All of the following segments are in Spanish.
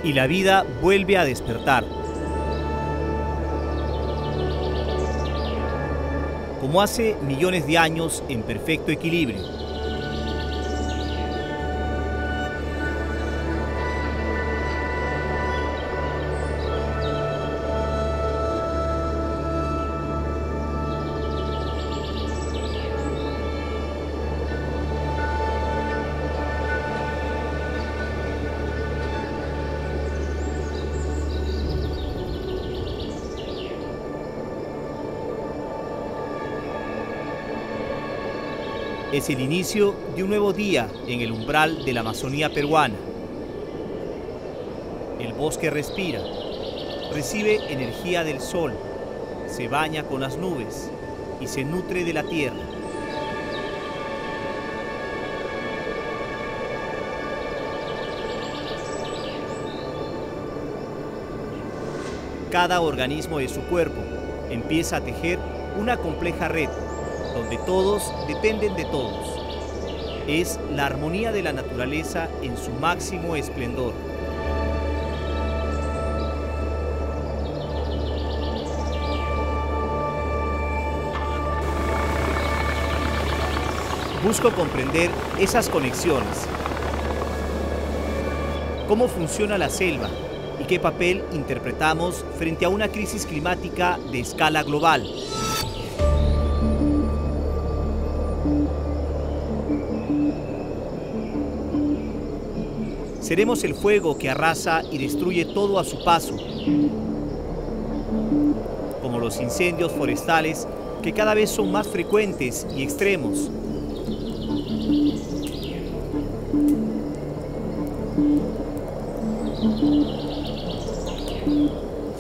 y la vida vuelve a despertar. Como hace millones de años en perfecto equilibrio. Es el inicio de un nuevo día en el umbral de la Amazonía peruana. El bosque respira, recibe energía del sol, se baña con las nubes y se nutre de la tierra. Cada organismo de su cuerpo empieza a tejer una compleja red donde todos dependen de todos. Es la armonía de la naturaleza en su máximo esplendor. Busco comprender esas conexiones. ¿Cómo funciona la selva y qué papel interpretamos frente a una crisis climática de escala global? Seremos el fuego que arrasa y destruye todo a su paso, como los incendios forestales que cada vez son más frecuentes y extremos.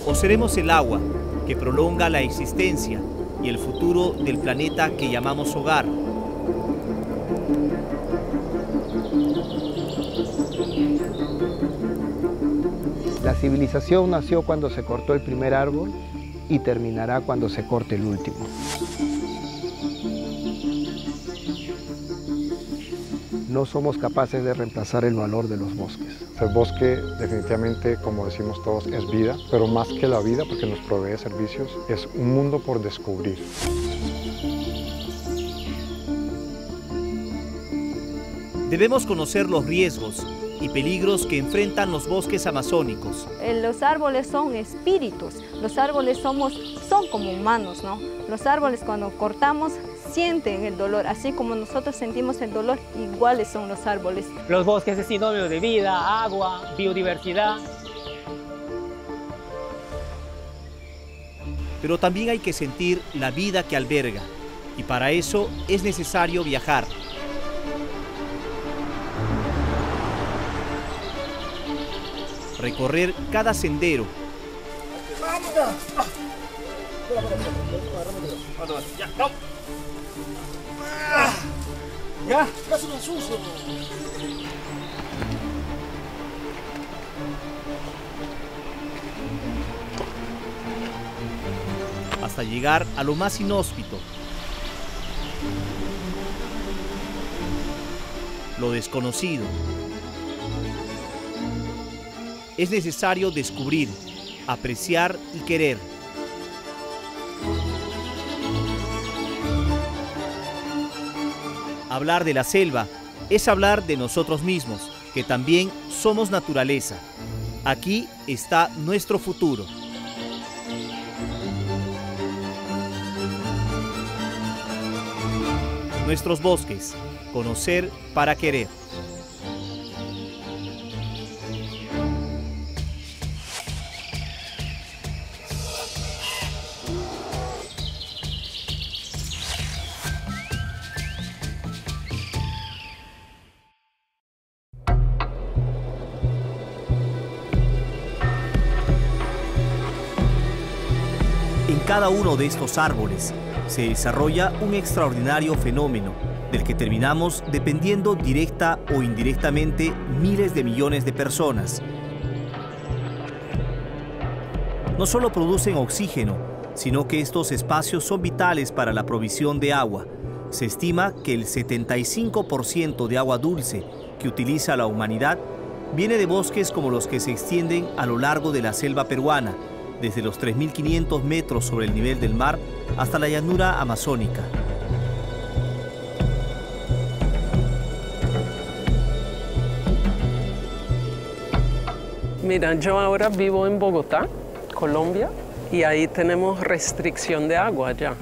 O seremos el agua que prolonga la existencia y el futuro del planeta que llamamos hogar. La civilización nació cuando se cortó el primer árbol y terminará cuando se corte el último. No somos capaces de reemplazar el valor de los bosques. El bosque definitivamente, como decimos todos, es vida, pero más que la vida, porque nos provee servicios, es un mundo por descubrir. Debemos conocer los riesgos y peligros que enfrentan los bosques amazónicos. Los árboles son espíritus, los árboles son como humanos, ¿no? Los árboles cuando cortamos sienten el dolor, así como nosotros sentimos el dolor, iguales son los árboles. Los bosques es sinónimo de vida, agua, biodiversidad. Pero también hay que sentir la vida que alberga, y para eso es necesario viajar. Recorrer cada sendero. Hasta llegar a lo más inhóspito. Lo desconocido. Es necesario descubrir, apreciar y querer. Hablar de la selva es hablar de nosotros mismos, que también somos naturaleza. Aquí está nuestro futuro. Nuestros bosques, conocer para querer. En cada uno de estos árboles se desarrolla un extraordinario fenómeno del que terminamos dependiendo directa o indirectamente miles de millones de personas. No solo producen oxígeno, sino que estos espacios son vitales para la provisión de agua. Se estima que el 75% de agua dulce que utiliza la humanidad viene de bosques como los que se extienden a lo largo de la selva peruana, desde los 3.500 metros sobre el nivel del mar hasta la llanura amazónica. Mira, yo ahora vivo en Bogotá, Colombia, y ahí tenemos restricción de agua ya,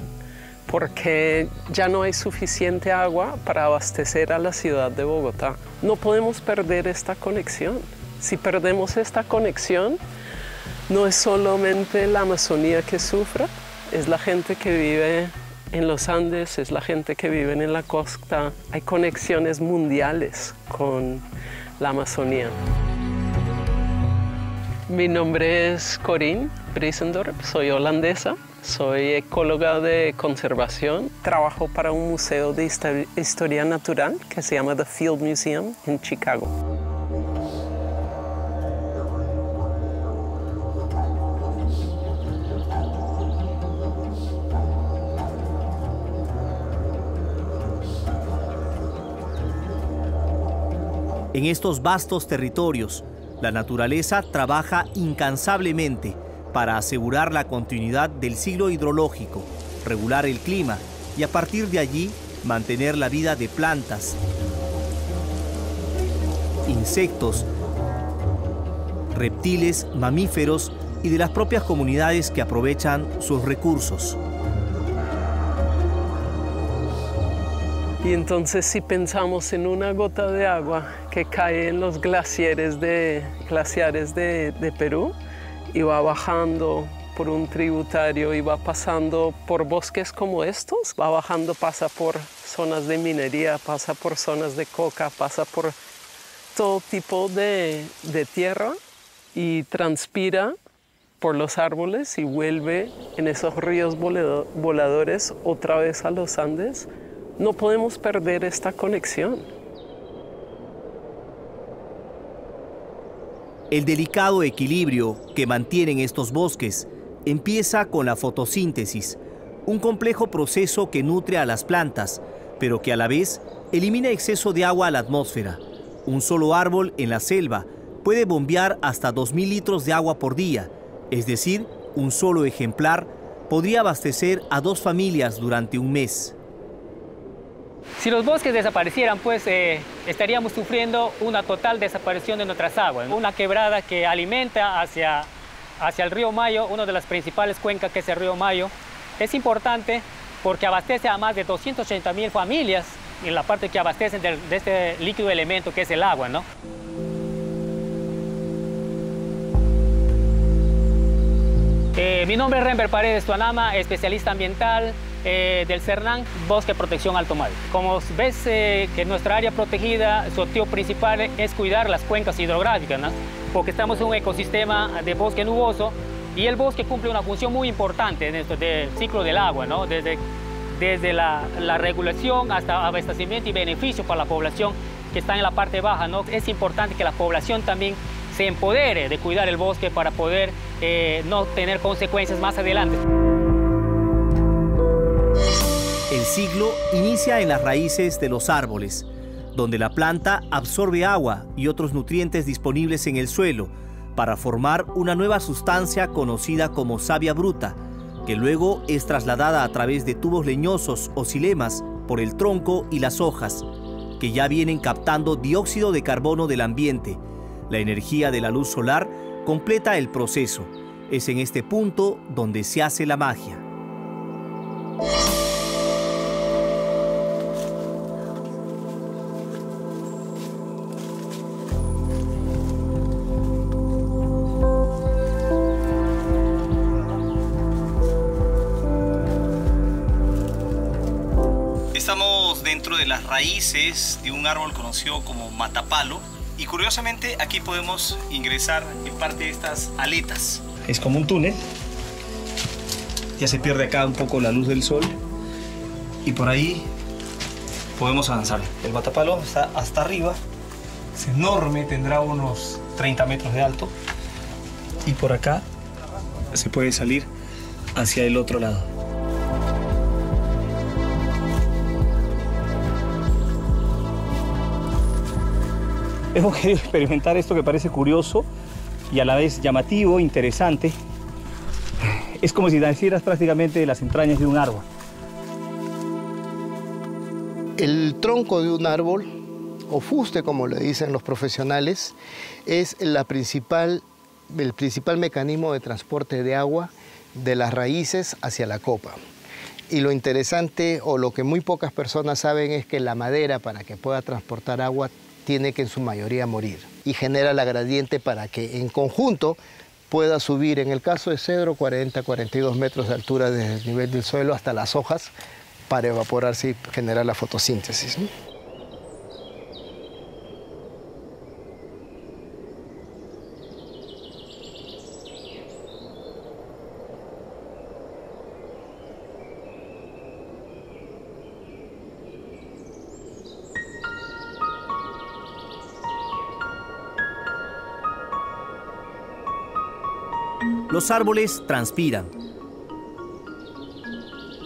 porque ya no hay suficiente agua para abastecer a la ciudad de Bogotá. No podemos perder esta conexión. Si perdemos esta conexión, no es solamente la Amazonía que sufra, es la gente que vive en los Andes, es la gente que vive en la costa. Hay conexiones mundiales con la Amazonía. Mi nombre es Corinne Brisendorp, soy holandesa, soy ecóloga de conservación. Trabajo para un museo de historia natural que se llama The Field Museum en Chicago. En estos vastos territorios, la naturaleza trabaja incansablemente para asegurar la continuidad del ciclo hidrológico, regular el clima y a partir de allí mantener la vida de plantas, insectos, reptiles, mamíferos y de las propias comunidades que aprovechan sus recursos. Y entonces si pensamos en una gota de agua que cae en los glaciares de Perú y va bajando por un tributario y va pasando por bosques como estos, va bajando, pasa por zonas de minería, pasa por zonas de coca, pasa por todo tipo de tierra y transpira por los árboles y vuelve en esos ríos voladores otra vez a los Andes. No podemos perder esta conexión. El delicado equilibrio que mantienen estos bosques empieza con la fotosíntesis, un complejo proceso que nutre a las plantas, pero que a la vez elimina exceso de agua a la atmósfera. Un solo árbol en la selva puede bombear hasta 2.000 litros de agua por día, es decir, un solo ejemplar podría abastecer a 2 familias durante un mes. Si los bosques desaparecieran, pues estaríamos sufriendo una total desaparición de nuestras aguas. Una quebrada que alimenta hacia el río Mayo, una de las principales cuencas que es el río Mayo. Es importante porque abastece a más de 280.000 familias en la parte que abastecen de este líquido elemento que es el agua, ¿no? Mi nombre es Renber Paredes Tuanama, especialista ambiental del CERNAN, Bosque Protección Alto Mayo. Como ves que nuestra área protegida, su objetivo principal es cuidar las cuencas hidrográficas, ¿no? Porque estamos en un ecosistema de bosque nuboso y el bosque cumple una función muy importante en esto del ciclo del agua, ¿no? Desde la regulación hasta abastecimiento y beneficio para la población que está en la parte baja, ¿no? Es importante que la población también se empodere de cuidar el bosque para poder no tener consecuencias más adelante. El ciclo inicia en las raíces de los árboles, donde la planta absorbe agua y otros nutrientes disponibles en el suelo para formar una nueva sustancia conocida como savia bruta, que luego es trasladada a través de tubos leñosos o xilemas por el tronco y las hojas, que ya vienen captando dióxido de carbono del ambiente. La energía de la luz solar completa el proceso. Es en este punto donde se hace la magia. Estamos dentro de las raíces de un árbol conocido como matapalo. Y curiosamente aquí podemos ingresar en parte de estas aletas. Es como un túnel. Ya se pierde acá un poco la luz del sol. Y por ahí podemos avanzar. El matapalo está hasta arriba. Es enorme, tendrá unos 30 metros de alto. Y por acá se puede salir hacia el otro lado. hemos querido experimentar esto que parece curioso y a la vez llamativo, interesante. Es como si nacieras prácticamente de las entrañas de un árbol. El tronco de un árbol, o fuste como le dicen los profesionales, es el principal mecanismo de transporte de agua de las raíces hacia la copa. Y lo interesante, o lo que muy pocas personas saben, es que la madera, para que pueda transportar agua, tiene que en su mayoría morir. Y genera la gradiente para que en conjunto pueda subir, en el caso de cedro, 40-42 metros de altura desde el nivel del suelo hasta las hojas, para evaporarse y generar la fotosíntesis, ¿no? Los árboles transpiran.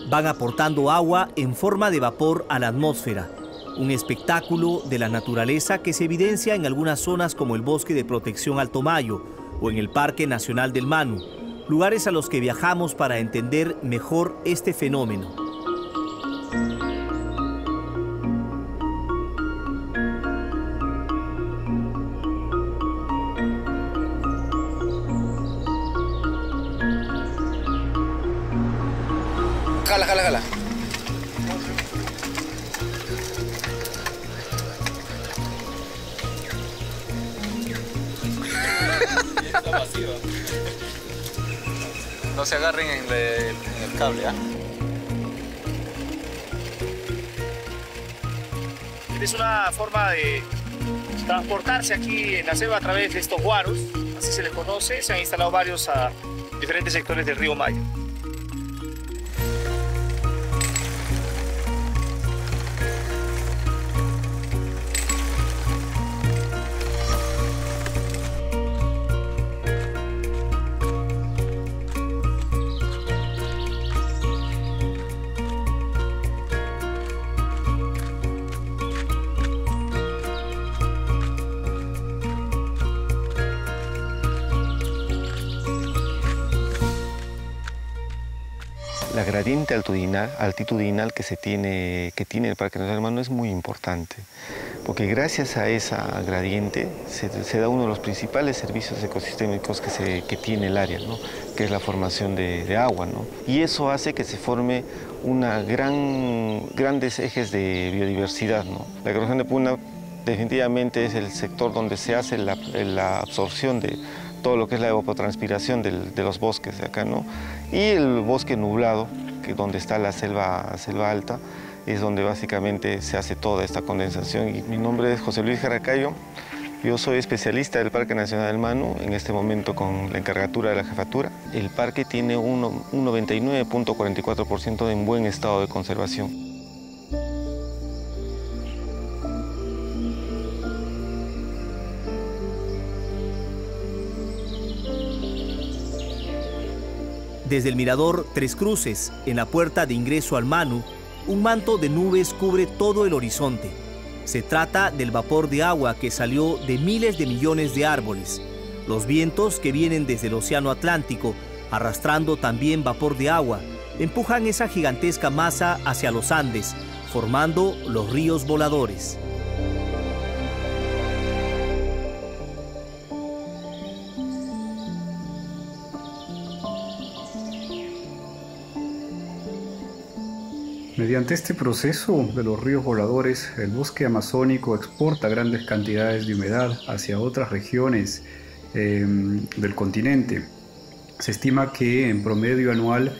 Van aportando agua en forma de vapor a la atmósfera, un espectáculo de la naturaleza que se evidencia en algunas zonas como el Bosque de Protección Alto Mayo o en el Parque Nacional del Manu, lugares a los que viajamos para entender mejor este fenómeno. Jala, jala, jala. No se agarren en el cable, ¿ah? Es una forma de transportarse aquí en la selva a través de estos guaros, así se les conoce. Se han instalado varios a diferentes sectores del río Maya. La gradiente altitudinal que tiene el Parque Nacional del Manu es muy importante, porque gracias a esa gradiente se da uno de los principales servicios ecosistémicos que tiene el área, ¿no? Que es la formación de agua, ¿no? Y eso hace que se forme grandes ejes de biodiversidad, ¿no? La ecorregión de Puna definitivamente es el sector donde se hace la absorción de todo lo que es la evapotranspiración de los bosques de acá, ¿no? Y el bosque nublado, donde está la selva alta, es donde básicamente se hace toda esta condensación. Y mi nombre es José Luis Jaracayo, yo soy especialista del Parque Nacional del Manu, en este momento con la encargatura de la jefatura. El parque tiene un 99.44% en buen estado de conservación. Desde el mirador Tres Cruces, en la puerta de ingreso al Manu, un manto de nubes cubre todo el horizonte. Se trata del vapor de agua que salió de miles de millones de árboles. Los vientos que vienen desde el Océano Atlántico, arrastrando también vapor de agua, empujan esa gigantesca masa hacia los Andes, formando los ríos voladores. Mediante este proceso de los ríos voladores, el bosque amazónico exporta grandes cantidades de humedad hacia otras regiones del continente. Se estima que en promedio anual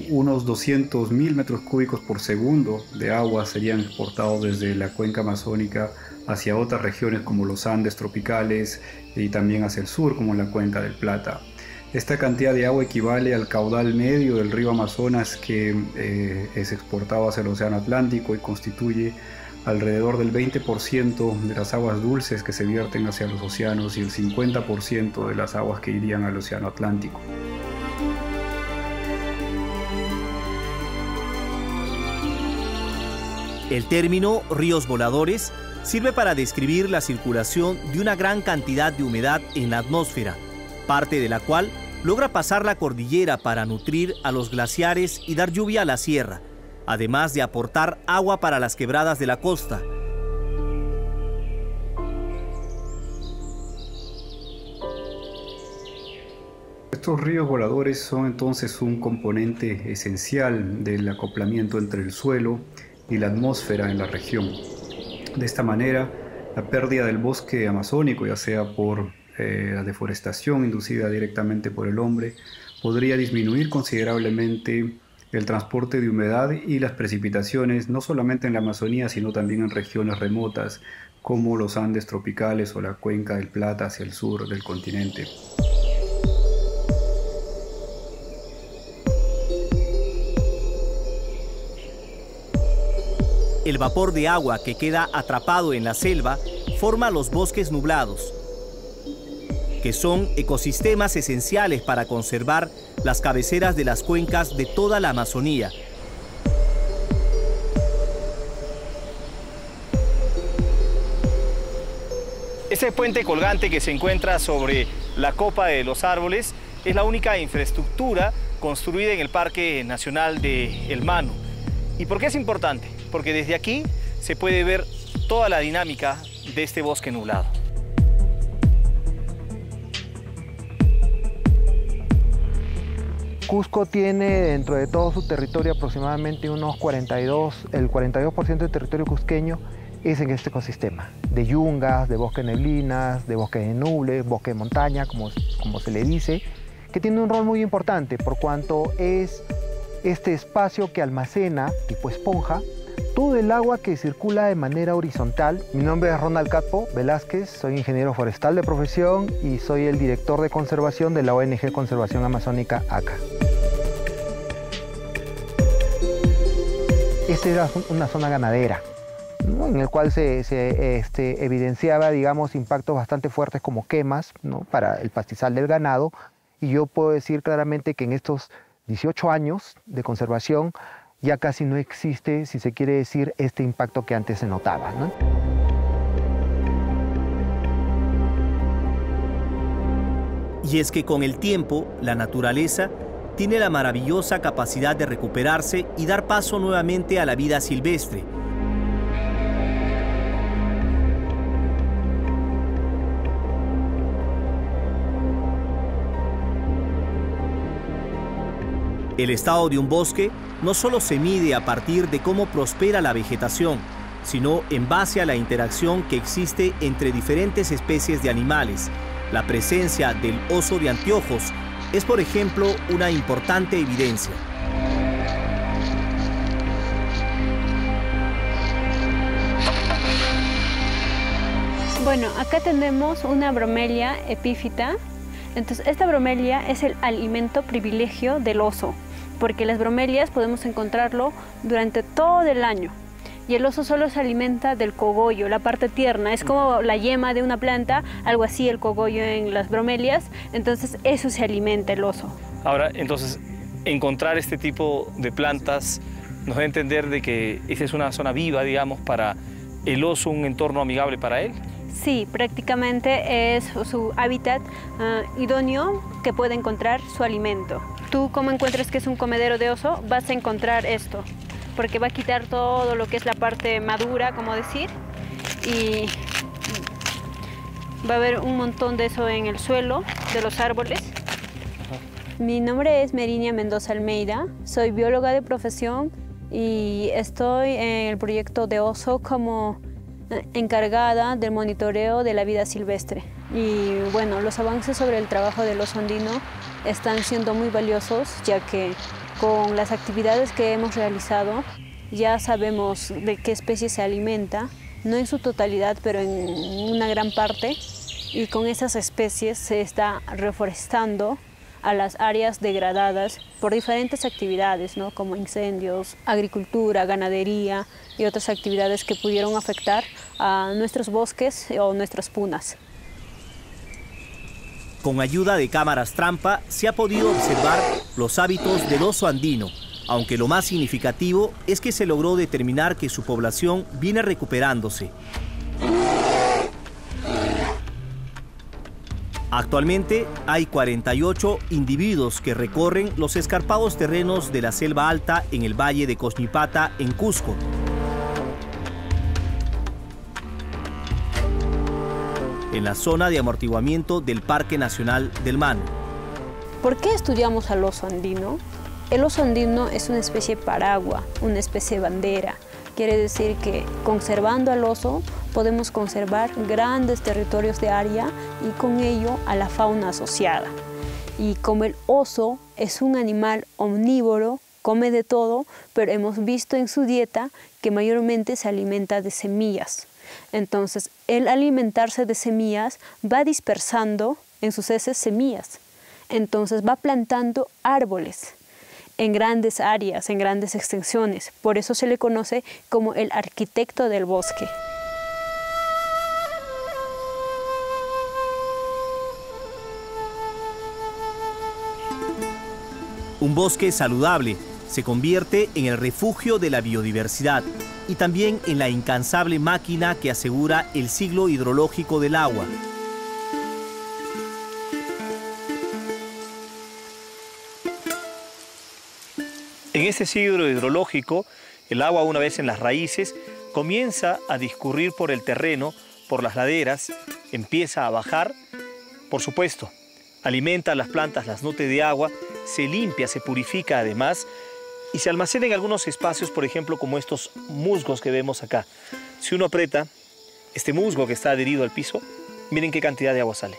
unos 200.000 metros cúbicos por segundo de agua serían exportados desde la cuenca amazónica hacia otras regiones como los Andes tropicales y también hacia el sur como la cuenca del Plata. Esta cantidad de agua equivale al caudal medio del río Amazonas que es exportado hacia el Océano Atlántico y constituye alrededor del 20% de las aguas dulces que se vierten hacia los océanos y el 50% de las aguas que irían al Océano Atlántico. El término ríos voladores sirve para describir la circulación de una gran cantidad de humedad en la atmósfera, parte de la cual logra pasar la cordillera para nutrir a los glaciares y dar lluvia a la sierra, además de aportar agua para las quebradas de la costa. Estos ríos voladores son entonces un componente esencial del acoplamiento entre el suelo y la atmósfera en la región. De esta manera, la pérdida del bosque amazónico, ya sea por la deforestación inducida directamente por el hombre, podría disminuir considerablemente el transporte de humedad y las precipitaciones, no solamente en la Amazonía, sino también en regiones remotas, como los Andes tropicales o la Cuenca del Plata hacia el sur del continente. El vapor de agua que queda atrapado en la selva forma los bosques nublados, que son ecosistemas esenciales para conservar las cabeceras de las cuencas de toda la Amazonía. Este puente colgante que se encuentra sobre la copa de los árboles es la única infraestructura construida en el Parque Nacional de El Mano. ¿Y por qué es importante? Porque desde aquí se puede ver toda la dinámica de este bosque nublado. Cusco tiene dentro de todo su territorio aproximadamente unos 42% del territorio cusqueño es en este ecosistema, de yungas, de bosque de neblinas, de bosque de nubles, bosque de montaña, como se le dice, que tiene un rol muy importante por cuanto es este espacio que almacena, tipo esponja, todo el agua que circula de manera horizontal. Mi nombre es Ronald Catpo Velázquez, soy ingeniero forestal de profesión y soy el director de conservación de la ONG Conservación Amazónica ACA. Esta era una zona ganadera, ¿no?, en el cual se evidenciaba, digamos, impactos bastante fuertes como quemas, ¿no?, para el pastizal del ganado. Y yo puedo decir claramente que en estos 18 años de conservación ya casi no existe, si se quiere decir, este impacto que antes se notaba, ¿no? Y es que con el tiempo, la naturaleza tiene la maravillosa capacidad de recuperarse y dar paso nuevamente a la vida silvestre. El estado de un bosque no solo se mide a partir de cómo prospera la vegetación, sino en base a la interacción que existe entre diferentes especies de animales. La presencia del oso de anteojos es, por ejemplo, una importante evidencia. Bueno, acá tenemos una bromelia epífita. Entonces, esta bromelia es el alimento privilegio del oso, porque las bromelias podemos encontrarlo durante todo el año. Y el oso solo se alimenta del cogollo, la parte tierna, es como la yema de una planta, algo así el cogollo en las bromelias, entonces eso se alimenta el oso. Ahora, entonces, encontrar este tipo de plantas nos da a entender de que esa es una zona viva, digamos, para el oso, un entorno amigable para él. Sí, prácticamente es su hábitat idóneo que puede encontrar su alimento. Tú, como encuentres que es un comedero de oso, vas a encontrar esto, porque va a quitar todo lo que es la parte madura, como decir, y va a haber un montón de eso en el suelo de los árboles. Mi nombre es Merinia Mendoza Almeida, soy bióloga de profesión y estoy en el proyecto de oso como encargada del monitoreo de la vida silvestre. Y bueno, los avances sobre el trabajo del oso andino están siendo muy valiosos, ya que con las actividades que hemos realizado ya sabemos de qué especie se alimenta, no en su totalidad, pero en una gran parte, y con esas especies se está reforestando a las áreas degradadas por diferentes actividades, ¿no?, como incendios, agricultura, ganadería y otras actividades que pudieron afectar a nuestros bosques o nuestras punas. Con ayuda de cámaras trampa se ha podido observar los hábitos del oso andino, aunque lo más significativo es que se logró determinar que su población viene recuperándose. Actualmente hay 48 individuos que recorren los escarpados terrenos de la selva alta en el valle de Cosñipata, en Cusco. En la zona de amortiguamiento del Parque Nacional del Manu. ¿Por qué estudiamos al oso andino? El oso andino es una especie paraguas, una especie bandera. Quiere decir que conservando al oso podemos conservar grandes territorios de área y con ello a la fauna asociada. Y como el oso es un animal omnívoro, come de todo, pero hemos visto en su dieta que mayormente se alimenta de semillas. Entonces, el alimentarse de semillas va dispersando en sus heces semillas. Entonces va plantando árboles en grandes áreas, en grandes extensiones. Por eso se le conoce como el arquitecto del bosque. Un bosque saludable se convierte en el refugio de la biodiversidad y también en la incansable máquina que asegura el ciclo hidrológico del agua. En este ciclo hidrológico, el agua, una vez en las raíces, comienza a discurrir por el terreno, por las laderas, empieza a bajar, por supuesto, alimenta a las plantas, las nutre de agua, se limpia, se purifica además y se almacena en algunos espacios, por ejemplo, como estos musgos que vemos acá. Si uno aprieta este musgo que está adherido al piso, miren qué cantidad de agua sale.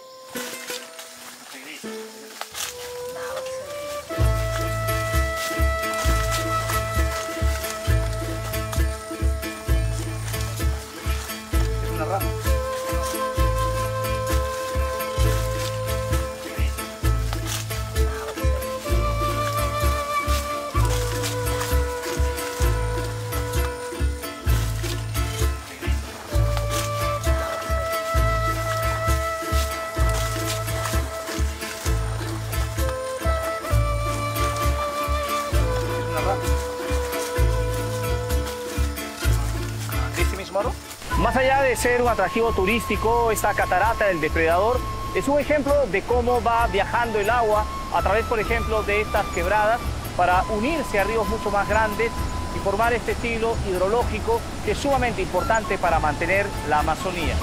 Más allá de ser un atractivo turístico, esta catarata del Depredador es un ejemplo de cómo va viajando el agua a través, por ejemplo, de estas quebradas para unirse a ríos mucho más grandes y formar este ciclo hidrológico que es sumamente importante para mantener la Amazonía.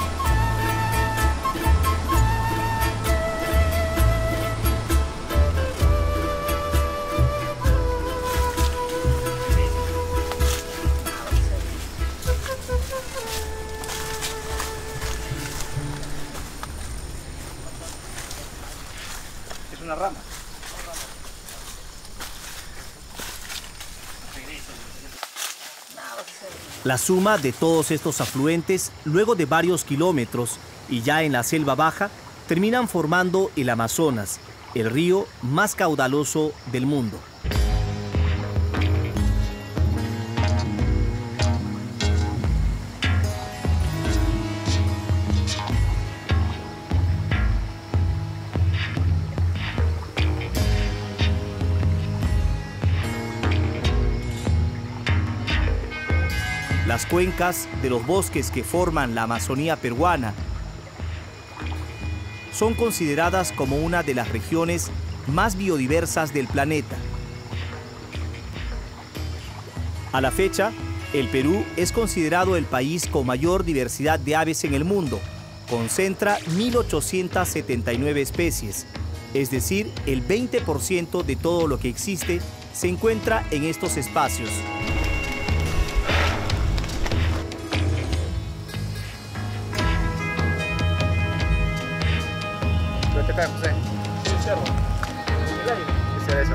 Una rama. La suma de todos estos afluentes, luego de varios kilómetros y ya en la selva baja, terminan formando el Amazonas, el río más caudaloso del mundo. Las cuencas de los bosques que forman la Amazonía peruana son consideradas como una de las regiones más biodiversas del planeta. A la fecha, el Perú es considerado el país con mayor diversidad de aves en el mundo. Concentra 1.879 especies, es decir, el 20% de todo lo que existe se encuentra en estos espacios. ¿Qué tal, José? Sí, cerro. Quisiera eso.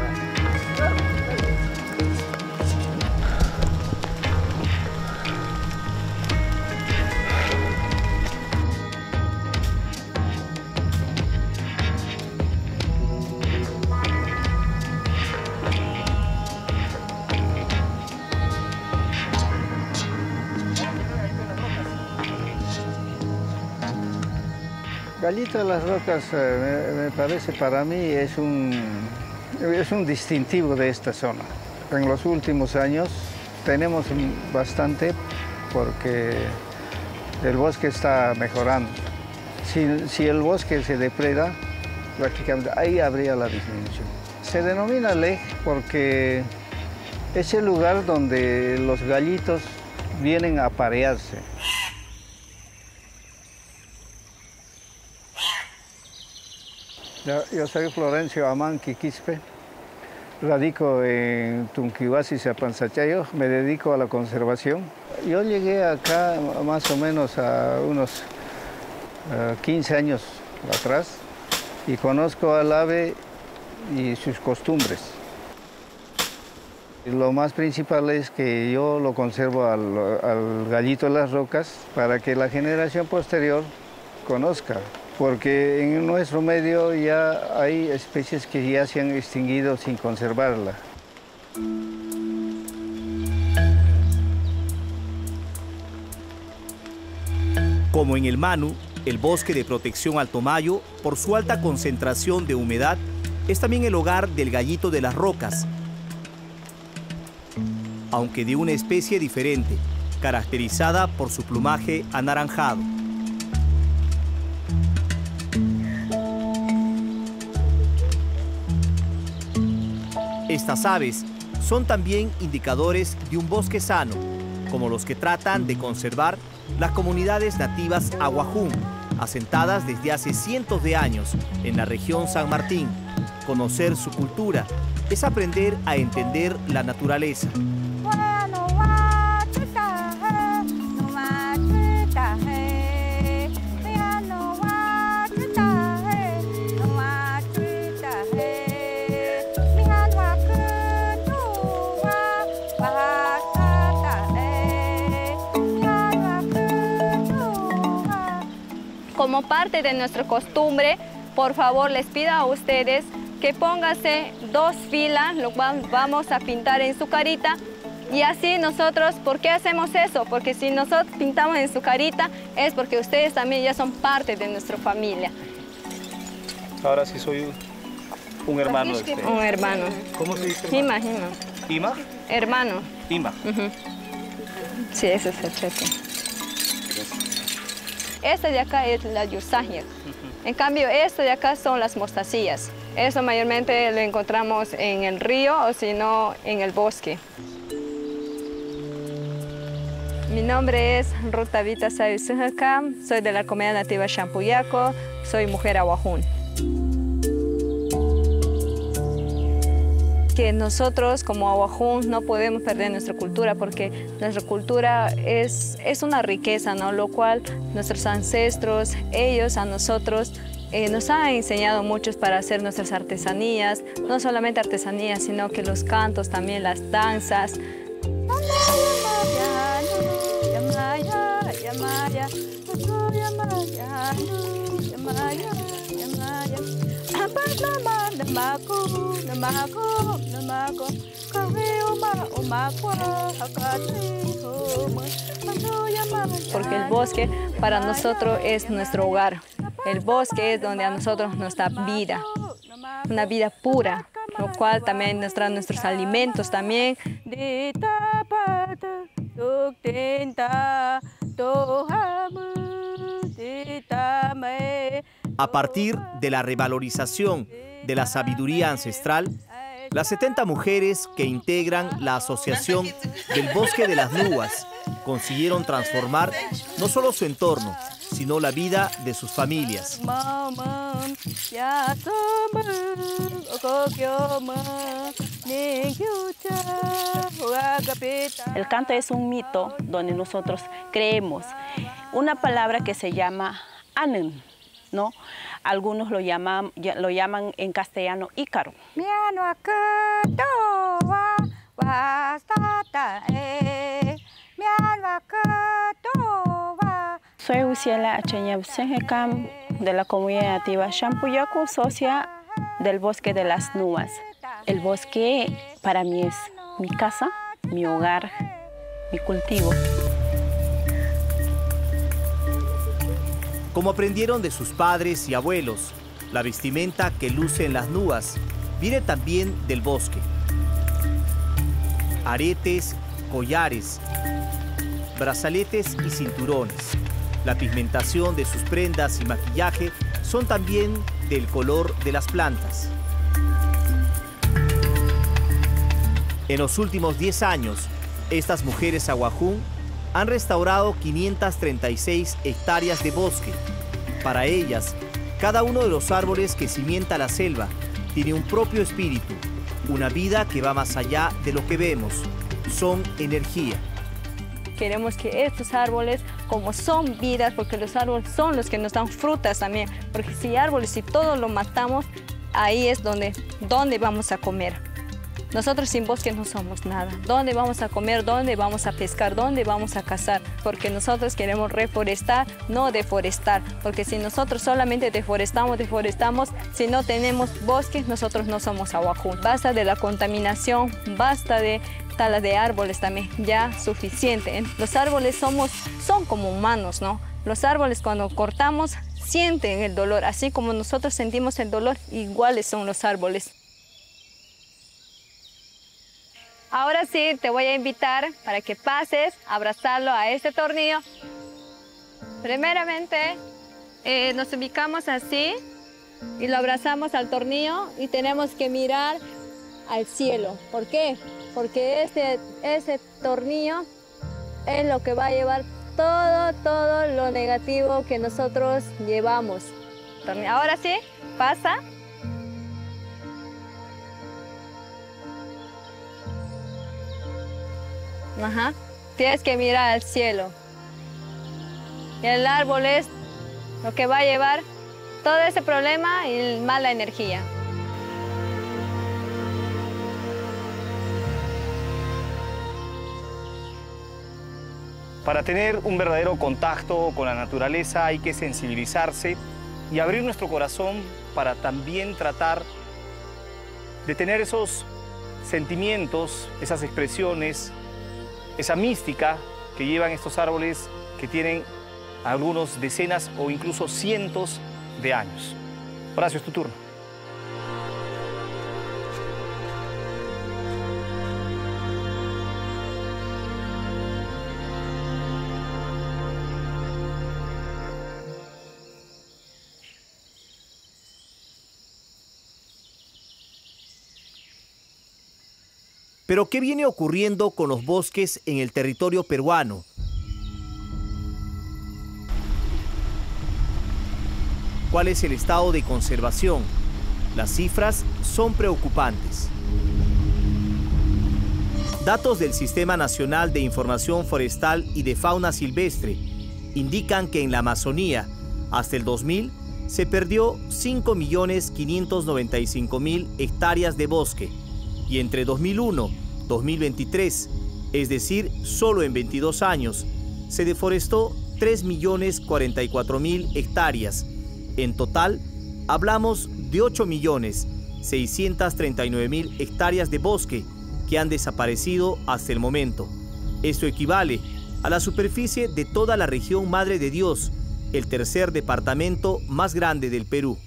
Gallito de las Rocas me parece para mí es un distintivo de esta zona. En los últimos años tenemos bastante porque el bosque está mejorando. Si el bosque se depreda, prácticamente ahí habría la disminución. Se denomina lej porque es el lugar donde los gallitos vienen a aparearse. Yo soy Florencio Amán Quiquispe, radico en Tunquihuasi, Apanzachayo, me dedico a la conservación. Yo llegué acá más o menos a unos 15 años atrás y conozco al ave y sus costumbres. Lo más principal es que yo lo conservo al gallito de las rocas para que la generación posterior conozca, porque en nuestro medio ya hay especies que ya se han extinguido sin conservarla. Como en el Manu, el bosque de protección Alto Mayo, por su alta concentración de humedad, es también el hogar del gallito de las rocas, aunque de una especie diferente, caracterizada por su plumaje anaranjado. Estas aves son también indicadores de un bosque sano, como los que tratan de conservar las comunidades nativas Aguajún, asentadas desde hace cientos de años en la región San Martín. Conocer su cultura es aprender a entender la naturaleza. Como parte de nuestra costumbre, por favor les pido a ustedes que pónganse 2 filas, lo cual vamos a pintar en su carita. Y así nosotros, ¿por qué hacemos eso? Porque si nosotros pintamos en su carita es porque ustedes también ya son parte de nuestra familia. Ahora sí soy un hermano de ustedes. Un hermano. ¿Cómo se dice hermano? Ima. ¿Ima? Hermano. Ima. Sí, ese es el cheque. Esta de acá es la yusahia. En cambio, esta de acá son las mostacillas. Eso mayormente lo encontramos en el río o si no en el bosque. Mi nombre es Ruth Tabita Sayusujaka, soy de la comunidad nativa Champuyaco, soy mujer Aguajún. Que nosotros como Aguajún no podemos perder nuestra cultura porque nuestra cultura es una riqueza, ¿no? Lo cual nuestros ancestros, ellos a nosotros nos han enseñado muchos para hacer nuestras artesanías, no solamente artesanías, sino que los cantos también, las danzas. Porque el bosque para nosotros es nuestro hogar. El bosque es donde a nosotros nos da vida, una vida pura, lo cual también nos trae nuestros alimentos también. A partir de la revalorización de la sabiduría ancestral, las 70 mujeres que integran la Asociación del Bosque de las Nuas consiguieron transformar no solo su entorno, sino la vida de sus familias. El canto es un mito donde nosotros creemos una palabra que se llama anen, ¿no? Algunos lo llaman en castellano ícaro. Soy Uciela Acheñabsengekam de la comunidad nativa Champuyaco, socia del Bosque de las Nuas. El bosque para mí es mi casa, mi hogar, mi cultivo. Como aprendieron de sus padres y abuelos, la vestimenta que lucen las nuas viene también del bosque. aretes, collares, brazaletes y cinturones. La pigmentación de sus prendas y maquillaje son también del color de las plantas. En los últimos 10 años, estas mujeres aguajún han restaurado 536 hectáreas de bosque. Para ellas, cada uno de los árboles que cimienta la selva tiene un propio espíritu, una vida que va más allá de lo que vemos. Son energía. Queremos que estos árboles, como son vidas, porque los árboles son los que nos dan frutas también, porque si todos lo matamos, ahí es donde vamos a comer. Nosotros sin bosques no somos nada. ¿Dónde vamos a comer? ¿Dónde vamos a pescar? ¿Dónde vamos a cazar? Porque nosotros queremos reforestar, no deforestar. Porque si nosotros solamente deforestamos, si no tenemos bosques, nosotros no somos aguajún. Basta de la contaminación, basta de tala de árboles también, ya suficiente. Los árboles son como humanos, ¿no? Los árboles cuando cortamos sienten el dolor, así como nosotros sentimos el dolor, iguales son los árboles. Ahora sí, te voy a invitar para que pases a abrazarlo a este tornillo. Primeramente, nos ubicamos así y lo abrazamos al tornillo y tenemos que mirar al cielo. ¿Por qué? Porque ese tornillo es lo que va a llevar todo lo negativo que nosotros llevamos. Ahora sí, pasa. Ajá. Tienes que mirar al cielo. Y el árbol es lo que va a llevar todo ese problema y mala energía. Para tener un verdadero contacto con la naturaleza hay que sensibilizarse y abrir nuestro corazón para también tratar de tener esos sentimientos, esas expresiones, esa mística que llevan estos árboles que tienen algunos decenas o incluso cientos de años. Horacio, es tu turno. Pero ¿qué viene ocurriendo con los bosques en el territorio peruano? ¿Cuál es el estado de conservación? Las cifras son preocupantes. Datos del Sistema Nacional de Información Forestal y de Fauna Silvestre indican que en la Amazonía, hasta el 2000, se perdió 5.595.000 hectáreas de bosque. Y entre 2001 y 2023, es decir, solo en 22 años, se deforestó 3.044.000 hectáreas. En total, hablamos de 8.639.000 hectáreas de bosque que han desaparecido hasta el momento. Esto equivale a la superficie de toda la región Madre de Dios, el tercer departamento más grande del Perú.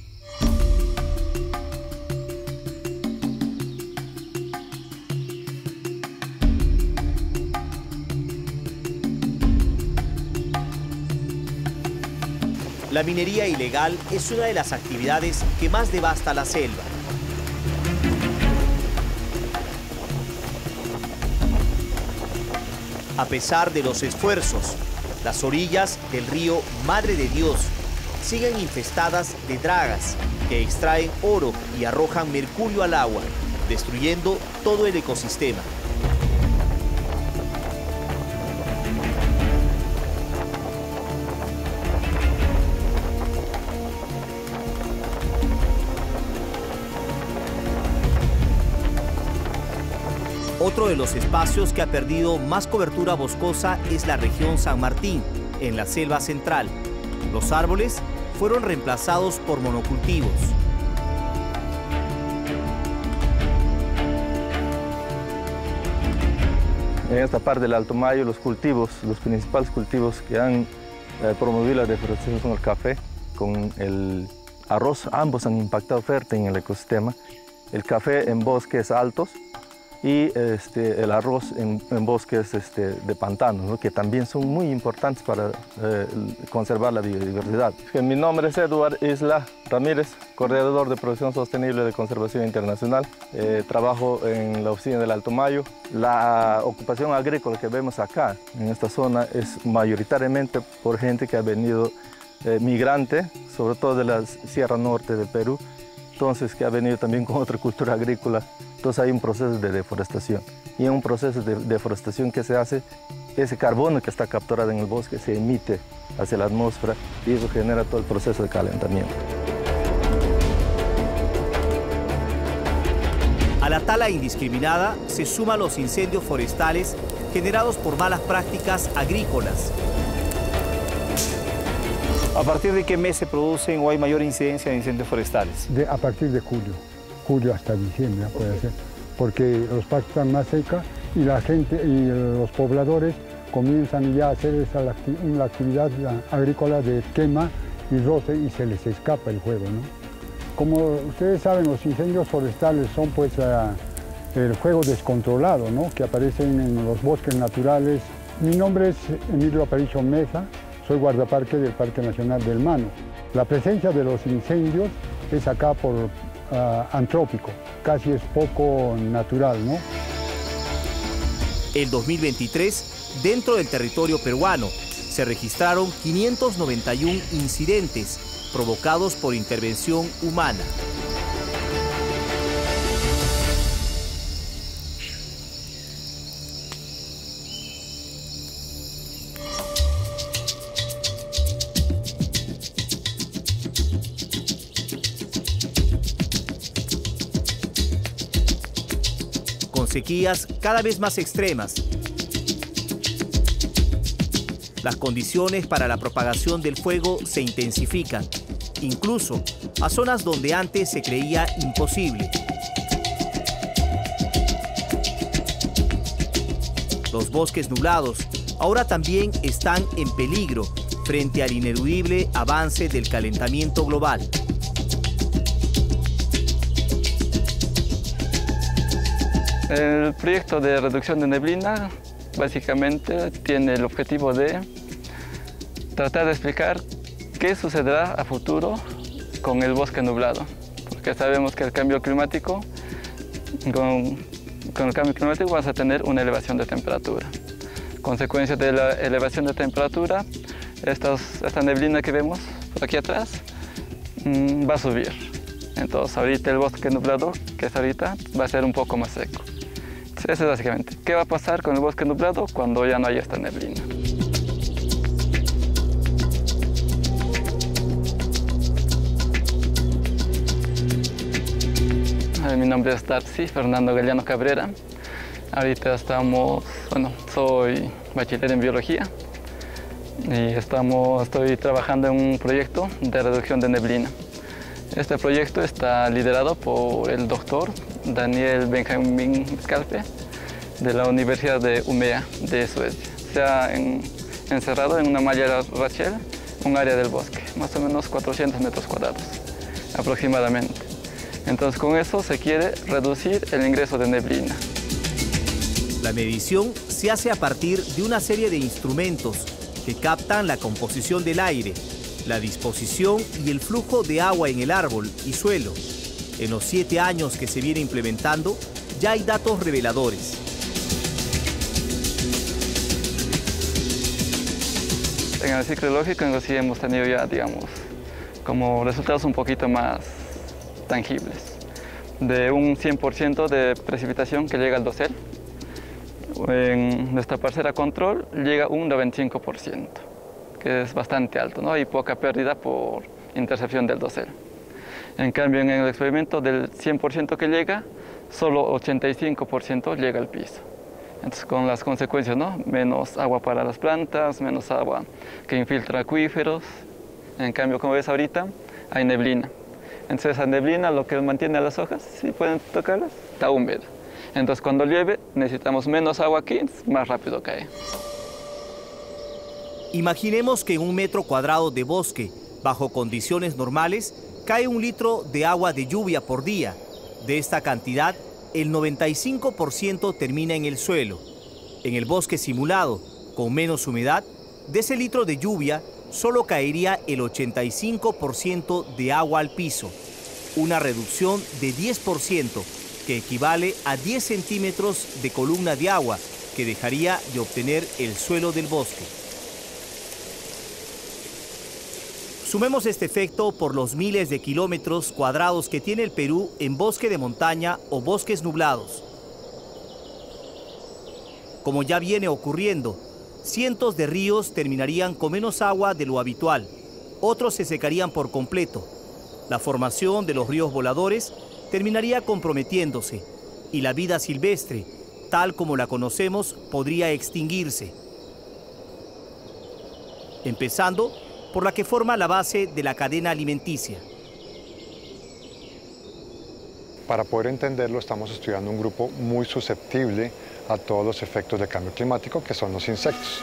La minería ilegal es una de las actividades que más devasta la selva. A pesar de los esfuerzos, las orillas del río Madre de Dios siguen infestadas de dragas que extraen oro y arrojan mercurio al agua, destruyendo todo el ecosistema. Otro de los espacios que ha perdido más cobertura boscosa es la región San Martín, en la selva central. Los árboles fueron reemplazados por monocultivos. En esta parte del Alto Mayo, los principales cultivos que han promovido la deforestación son el café con el arroz. Ambos han impactado fuerte en el ecosistema. El café en bosques altos y el arroz en bosques de pantano, ¿no? Que también son muy importantes para conservar la biodiversidad. Mi nombre es Eduard Isla Ramírez, coordinador de producción sostenible de conservación internacional. Trabajo en la oficina del Alto Mayo. La ocupación agrícola que vemos acá, en esta zona, es mayoritariamente por gente que ha venido migrante, sobre todo de la Sierra Norte de Perú, entonces que ha venido también con otra cultura agrícola. Entonces hay un proceso de deforestación, y en un proceso de deforestación que se hace, ese carbono que está capturado en el bosque se emite hacia la atmósfera y eso genera todo el proceso de calentamiento. A la tala indiscriminada se suman los incendios forestales generados por malas prácticas agrícolas. ¿A partir de qué mes se producen o hay mayor incidencia de incendios forestales? A partir de julio hasta diciembre puede ser, porque los pastos están más secos y la gente y los pobladores comienzan ya a hacer una actividad agrícola de quema y roce y se les escapa el fuego, ¿no? Como ustedes saben, los incendios forestales son pues el fuego descontrolado, ¿no? Que aparecen en los bosques naturales. Mi nombre es Emilio Aparicio Meza. Soy guardaparque del Parque Nacional del Mano. La presencia de los incendios es acá por antrópico, casi es poco natural, ¿no? En 2023, dentro del territorio peruano, se registraron 591 incidentes provocados por intervención humana. Con sequías cada vez más extremas, las condiciones para la propagación del fuego se intensifican, incluso a zonas donde antes se creía imposible. Los bosques nublados ahora también están en peligro frente al ineludible avance del calentamiento global. El proyecto de reducción de neblina básicamente tiene el objetivo de tratar de explicar qué sucederá a futuro con el bosque nublado, porque sabemos que el cambio climático, con el cambio climático vas a tener una elevación de temperatura. Consecuencia de la elevación de temperatura, esta neblina que vemos por aquí atrás va a subir. Entonces ahorita el bosque nublado, que es ahorita, va a ser un poco más seco. Eso es básicamente. ¿Qué va a pasar con el bosque nublado cuando ya no haya esta neblina? Mi nombre es Darcy Fernando Galeano Cabrera. Ahorita soy bachiller en biología y estoy trabajando en un proyecto de reducción de neblina. Este proyecto está liderado por el doctor Daniel Benjamin Scalpe de la Universidad de Umeå de Suecia. Se ha encerrado en una malla Rachel, un área del bosque, más o menos 400 metros cuadrados aproximadamente. Entonces con eso se quiere reducir el ingreso de neblina. La medición se hace a partir de una serie de instrumentos que captan la composición del aire, la disposición y el flujo de agua en el árbol y suelo. En los 7 años que se viene implementando, ya hay datos reveladores. En el ciclo lógico sí hemos tenido ya, como resultados un poquito más tangibles. De un 100% de precipitación que llega al dosel, en nuestra parcela control llega un 95%. Que es bastante alto, ¿no? Hay poca pérdida por intercepción del dosel. En cambio, en el experimento del 100% que llega, solo 85% llega al piso. Entonces, con las consecuencias, ¿no? Menos agua para las plantas, menos agua que infiltra acuíferos. En cambio, como ves ahorita, hay neblina. Entonces, esa neblina lo que mantiene a las hojas, si pueden tocarlas, está húmeda. Entonces, cuando llueve, necesitamos menos agua aquí, más rápido cae. Imaginemos que en 1 metro cuadrado de bosque, bajo condiciones normales, cae 1 litro de agua de lluvia por día. De esta cantidad, el 95% termina en el suelo. En el bosque simulado, con menos humedad, de ese litro de lluvia solo caería el 85% de agua al piso, una reducción de 10% que equivale a 10 centímetros de columna de agua que dejaría de obtener el suelo del bosque. Sumemos este efecto por los miles de kilómetros cuadrados que tiene el Perú en bosque de montaña o bosques nublados. Como ya viene ocurriendo, cientos de ríos terminarían con menos agua de lo habitual, otros se secarían por completo. La formación de los ríos voladores terminaría comprometiéndose y la vida silvestre, tal como la conocemos, podría extinguirse. Empezando por la que forma la base de la cadena alimenticia. Para poder entenderlo, estamos estudiando un grupo muy susceptible a todos los efectos del cambio climático, que son los insectos.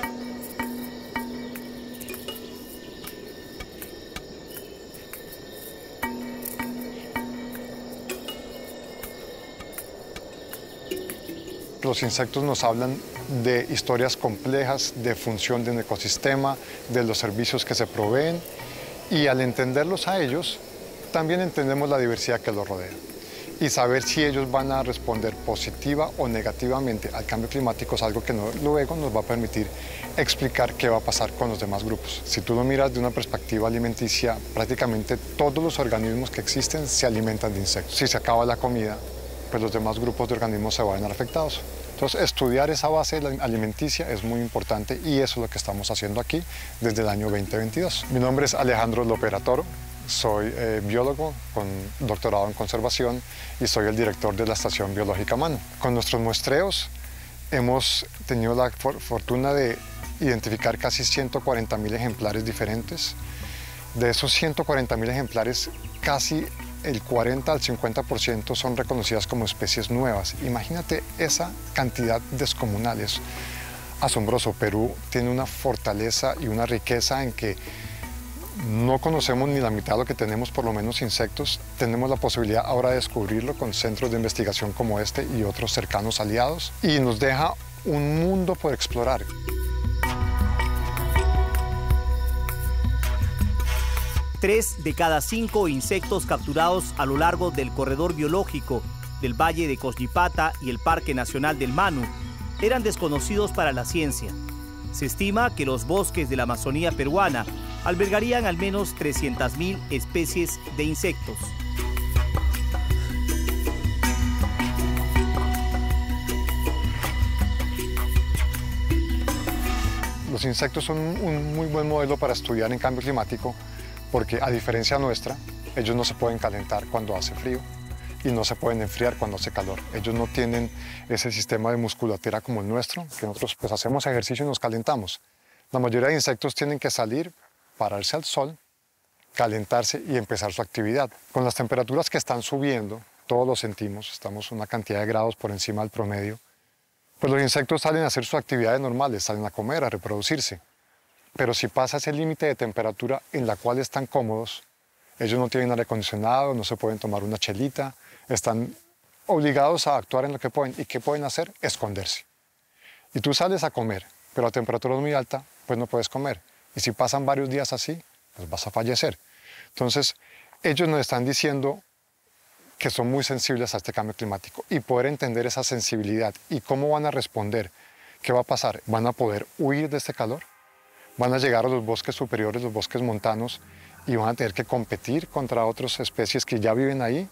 Los insectos nos hablan de historias complejas, de función de un ecosistema, de los servicios que se proveen, y al entenderlos a ellos, también entendemos la diversidad que los rodea. Y saber si ellos van a responder positiva o negativamente al cambio climático es algo que luego nos va a permitir explicar qué va a pasar con los demás grupos. Si tú lo miras de una perspectiva alimenticia, prácticamente todos los organismos que existen se alimentan de insectos. Si se acaba la comida, pues los demás grupos de organismos se van a ver afectados. Entonces, estudiar esa base alimenticia es muy importante y eso es lo que estamos haciendo aquí desde el año 2022. Mi nombre es Alejandro Lopera Toro, soy biólogo con doctorado en conservación y soy el director de la Estación Biológica Mano. Con nuestros muestreos hemos tenido la fortuna de identificar casi 140.000 ejemplares diferentes. De esos 140.000 ejemplares, casi el 40 al 50% son reconocidas como especies nuevas. Imagínate esa cantidad descomunal, es asombroso. Perú tiene una fortaleza y una riqueza en que no conocemos ni la mitad de lo que tenemos, por lo menos insectos. Tenemos la posibilidad ahora de descubrirlo con centros de investigación como este y otros cercanos aliados, y nos deja un mundo por explorar. Tres de cada 5 insectos capturados a lo largo del corredor biológico del Valle de Cosllipata y el Parque Nacional del Manu eran desconocidos para la ciencia. Se estima que los bosques de la Amazonía peruana albergarían al menos 300.000 especies de insectos. Los insectos son un muy buen modelo para estudiar en cambio climático, porque a diferencia nuestra, ellos no se pueden calentar cuando hace frío y no se pueden enfriar cuando hace calor. Ellos no tienen ese sistema de musculatura como el nuestro, que nosotros pues hacemos ejercicio y nos calentamos. La mayoría de insectos tienen que salir, pararse al sol, calentarse y empezar su actividad. Con las temperaturas que están subiendo, todos lo sentimos, estamos una cantidad de grados por encima del promedio, pues los insectos salen a hacer sus actividades normales, salen a comer, a reproducirse. Pero si pasa ese límite de temperatura en la cual están cómodos, ellos no tienen aire acondicionado, no se pueden tomar una chelita, están obligados a actuar en lo que pueden. ¿Y qué pueden hacer? Esconderse. Y tú sales a comer, pero a temperatura muy alta, pues no puedes comer. Y si pasan varios días así, pues vas a fallecer. Entonces, ellos nos están diciendo que son muy sensibles a este cambio climático, y poder entender esa sensibilidad y cómo van a responder, ¿qué va a pasar? ¿Van a poder huir de este calor? ¿Van a llegar a los bosques superiores, los bosques montanos, y van a tener que competir contra otras especies que ya viven ahí?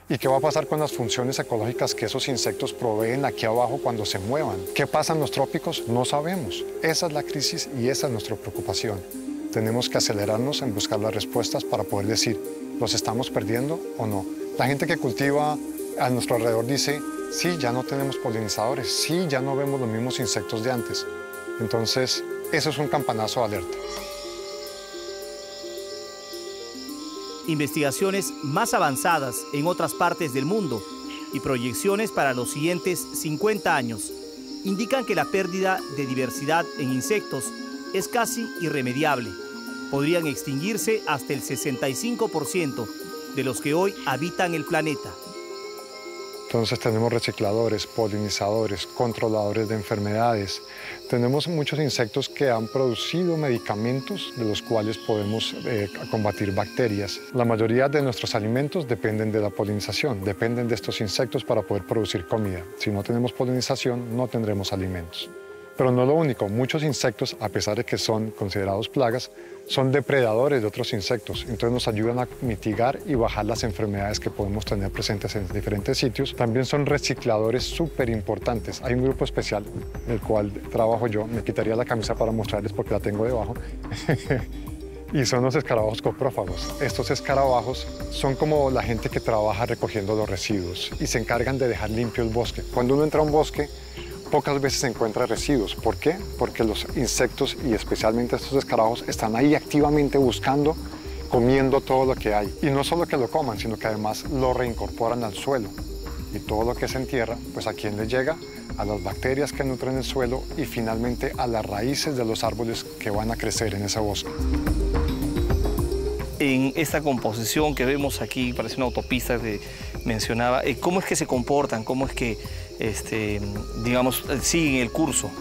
¿Y qué va a pasar con las funciones ecológicas que esos insectos proveen aquí abajo cuando se muevan? ¿Qué pasa en los trópicos? No sabemos. Esa es la crisis y esa es nuestra preocupación. Tenemos que acelerarnos en buscar las respuestas para poder decir, ¿los estamos perdiendo o no? La gente que cultiva a nuestro alrededor dice, sí, ya no tenemos polinizadores, sí, ya no vemos los mismos insectos de antes. Entonces, eso es un campanazo de alerta. Investigaciones más avanzadas en otras partes del mundo y proyecciones para los siguientes 50 años indican que la pérdida de diversidad en insectos es casi irremediable. Podrían extinguirse hasta el 65% de los que hoy habitan el planeta. Entonces tenemos recicladores, polinizadores, controladores de enfermedades. Tenemos muchos insectos que han producido medicamentos de los cuales podemos combatir bacterias. La mayoría de nuestros alimentos dependen de la polinización, dependen de estos insectos para poder producir comida. Si no tenemos polinización, no tendremos alimentos. Pero no lo único, muchos insectos, a pesar de que son considerados plagas, son depredadores de otros insectos, entonces nos ayudan a mitigar y bajar las enfermedades que podemos tener presentes en diferentes sitios. También son recicladores súper importantes. Hay un grupo especial en el cual trabajo yo, me quitaría la camisa para mostrarles porque la tengo debajo, y son los escarabajos coprófagos. Estos escarabajos son como la gente que trabaja recogiendo los residuos y se encargan de dejar limpio el bosque. Cuando uno entra a un bosque, pocas veces se encuentra residuos. ¿Por qué? Porque los insectos y especialmente estos escarabajos están ahí activamente buscando, comiendo todo lo que hay. Y no solo que lo coman, sino que además lo reincorporan al suelo. Y todo lo que se entierra, pues ¿a quién le llega? A las bacterias que nutren el suelo y finalmente a las raíces de los árboles que van a crecer en ese bosque. En esta composición que vemos aquí, parece una autopista que mencionaba, ¿cómo es que se comportan? ¿Cómo es que, digamos, siguen el curso?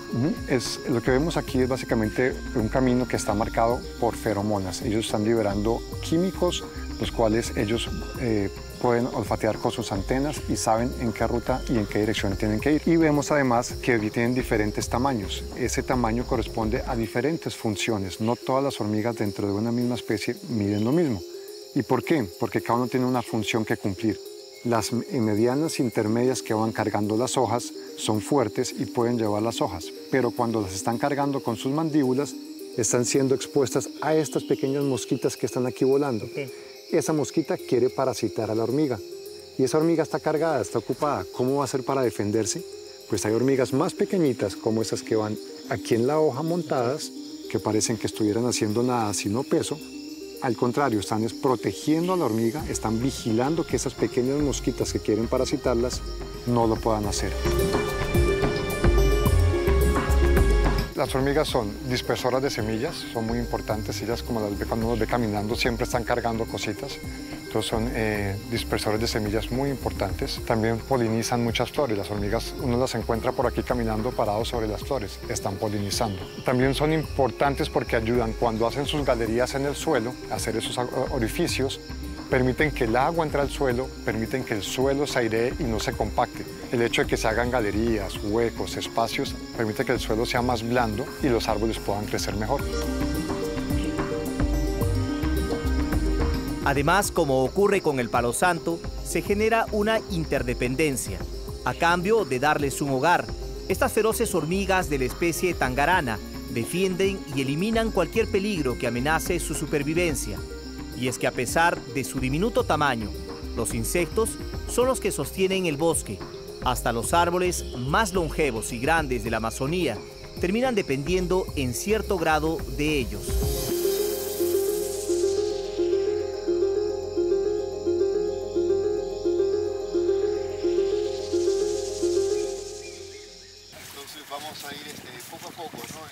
Lo que vemos aquí es básicamente un camino que está marcado por feromonas. Ellos están liberando químicos, los cuales ellos pueden olfatear con sus antenas y saben en qué ruta y en qué dirección tienen que ir. Y vemos además que tienen diferentes tamaños. Ese tamaño corresponde a diferentes funciones. No todas las hormigas dentro de una misma especie miden lo mismo. ¿Y por qué? Porque cada uno tiene una función que cumplir. Las medianas intermedias que van cargando las hojas son fuertes y pueden llevar las hojas, pero cuando las están cargando con sus mandíbulas, están siendo expuestas a estas pequeñas mosquitas que están aquí volando. Esa mosquita quiere parasitar a la hormiga y esa hormiga está cargada, está ocupada. ¿Cómo va a hacer para defenderse? Pues hay hormigas más pequeñitas, como esas que van aquí en la hoja montadas, que parecen que estuvieran haciendo nada sino peso. Al contrario, están protegiendo a la hormiga, están vigilando que esas pequeñas mosquitas que quieren parasitarlas no lo puedan hacer. Las hormigas son dispersoras de semillas, son muy importantes. Ellas, como las ve cuando uno las ve caminando, siempre están cargando cositas. Entonces son dispersores de semillas muy importantes. También polinizan muchas flores. Las hormigas, uno las encuentra por aquí caminando parados sobre las flores. Están polinizando. También son importantes porque ayudan cuando hacen sus galerías en el suelo, a hacer esos orificios, permiten que el agua entre al suelo, permiten que el suelo se airee y no se compacte. El hecho de que se hagan galerías, huecos, espacios, permite que el suelo sea más blando y los árboles puedan crecer mejor. Además, como ocurre con el palo santo, se genera una interdependencia. A cambio de darles un hogar, estas feroces hormigas de la especie tangarana defienden y eliminan cualquier peligro que amenace su supervivencia. Y es que a pesar de su diminuto tamaño, los insectos son los que sostienen el bosque. Hasta los árboles más longevos y grandes de la Amazonía terminan dependiendo en cierto grado de ellos. Entonces vamos a ir poco a poco, ¿no?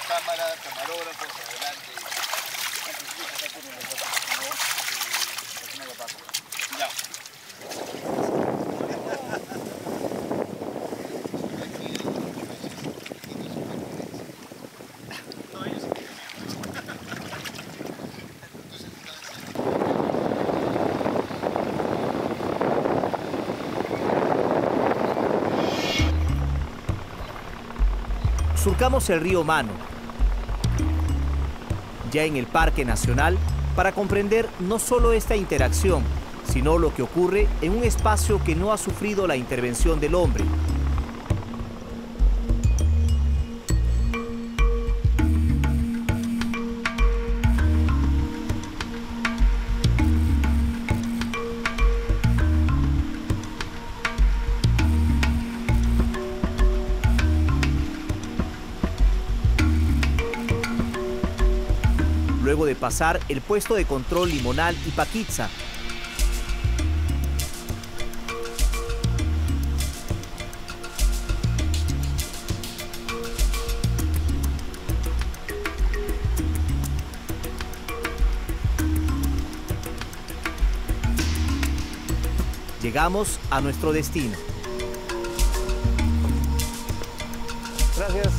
Camarógrafos, adelante. Ya. Surcamos el río Mano, ya en el Parque Nacional, para comprender no solo esta interacción, sino lo que ocurre en un espacio que no ha sufrido la intervención del hombre. Luego de pasar el puesto de control limonal y Paquitza, llegamos a nuestro destino. Gracias.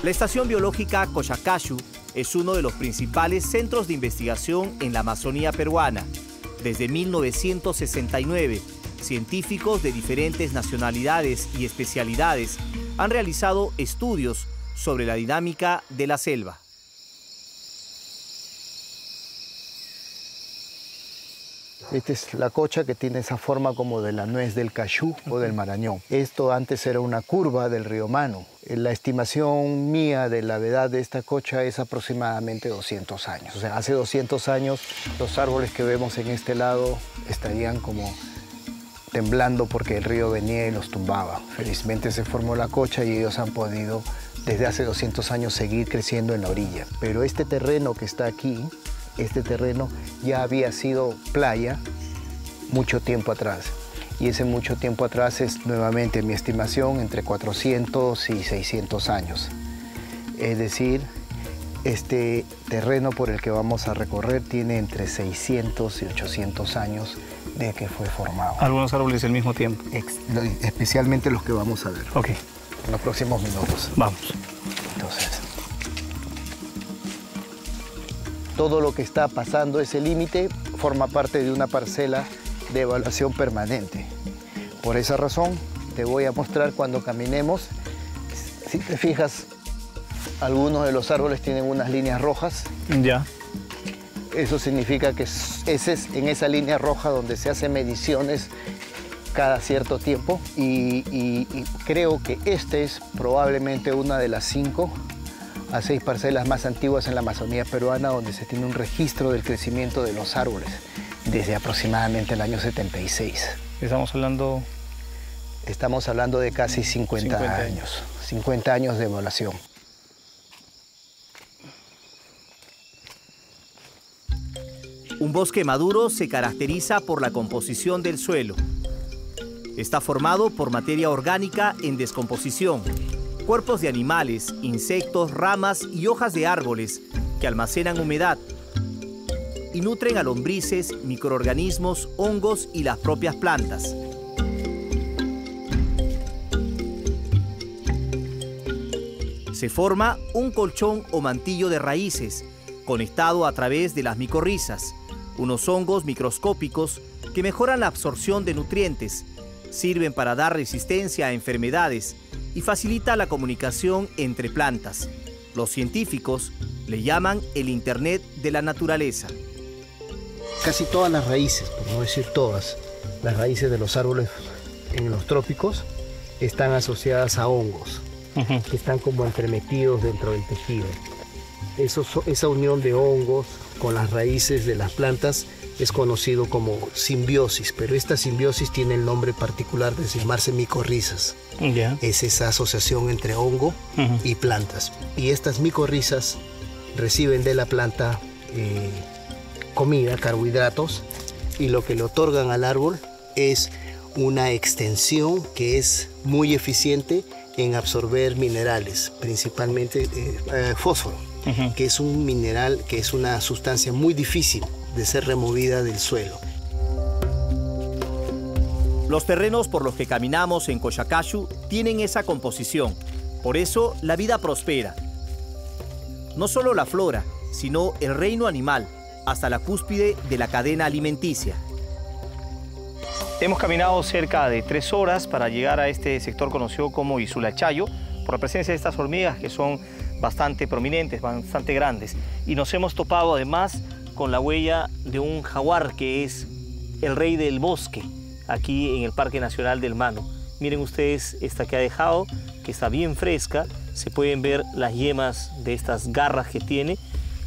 La Estación Biológica Collacayu es uno de los principales centros de investigación en la Amazonía peruana. Desde 1969, científicos de diferentes nacionalidades y especialidades han realizado estudios sobre la dinámica de la selva. Esta es la cocha que tiene esa forma como de la nuez del cayú o del marañón. Esto antes era una curva del río Manu. La estimación mía de la edad de esta cocha es aproximadamente 200 años. O sea, hace 200 años los árboles que vemos en este lado estarían como temblando porque el río venía y los tumbaba. Felizmente se formó la cocha y ellos han podido desde hace 200 años seguir creciendo en la orilla. Pero este terreno que está aquí, este terreno ya había sido playa mucho tiempo atrás. Y ese mucho tiempo atrás es nuevamente mi estimación entre 400 y 600 años. Es decir, este terreno por el que vamos a recorrer tiene entre 600 y 800 años de que fue formado. Algunos árboles al mismo tiempo. Especialmente los que vamos a ver. Ok. En los próximos minutos. Vamos. Entonces, todo lo que está pasando ese límite forma parte de una parcela de evaluación permanente. Por esa razón, te voy a mostrar cuando caminemos. Si te fijas, algunos de los árboles tienen unas líneas rojas. Ya. Eso significa que ese es en esa línea roja donde se hacen mediciones cada cierto tiempo y creo que este es probablemente una de las 5 a 6 parcelas más antiguas en la Amazonía peruana donde se tiene un registro del crecimiento de los árboles desde aproximadamente el año 76. Estamos hablando de casi 50 años. 50 años de evaluación. Un bosque maduro se caracteriza por la composición del suelo. Está formado por materia orgánica en descomposición, cuerpos de animales, insectos, ramas y hojas de árboles que almacenan humedad y nutren a lombrices, microorganismos, hongos y las propias plantas. Se forma un colchón o mantillo de raíces, conectado a través de las micorrizas, unos hongos microscópicos que mejoran la absorción de nutrientes, sirven para dar resistencia a enfermedades y facilita la comunicación entre plantas. Los científicos le llaman el Internet de la naturaleza. Casi todas las raíces, por no decir todas, las raíces de los árboles en los trópicos están asociadas a hongos, que están como entremetidos dentro del tejido. Esa unión de hongos con las raíces de las plantas es conocido como simbiosis, pero esta simbiosis tiene el nombre particular de llamarse micorrizas. Es esa asociación entre hongo y plantas. Y estas micorrizas reciben de la planta comida, carbohidratos, y lo que le otorgan al árbol es una extensión que es muy eficiente en absorber minerales, principalmente fósforo, que es un mineral, que es una sustancia muy difícil de ser removida del suelo. Los terrenos por los que caminamos en Collacayu tienen esa composición, por eso la vida prospera. No solo la flora, sino el reino animal, hasta la cúspide de la cadena alimenticia. Hemos caminado cerca de 3 horas para llegar a este sector conocido como Isulachayo, por la presencia de estas hormigas que son bastante prominentes, bastante grandes. Y nos hemos topado además con la huella de un jaguar que es el rey del bosque, aquí en el Parque Nacional del Manu. Miren ustedes esta que ha dejado, que está bien fresca. Se pueden ver las yemas de estas garras que tiene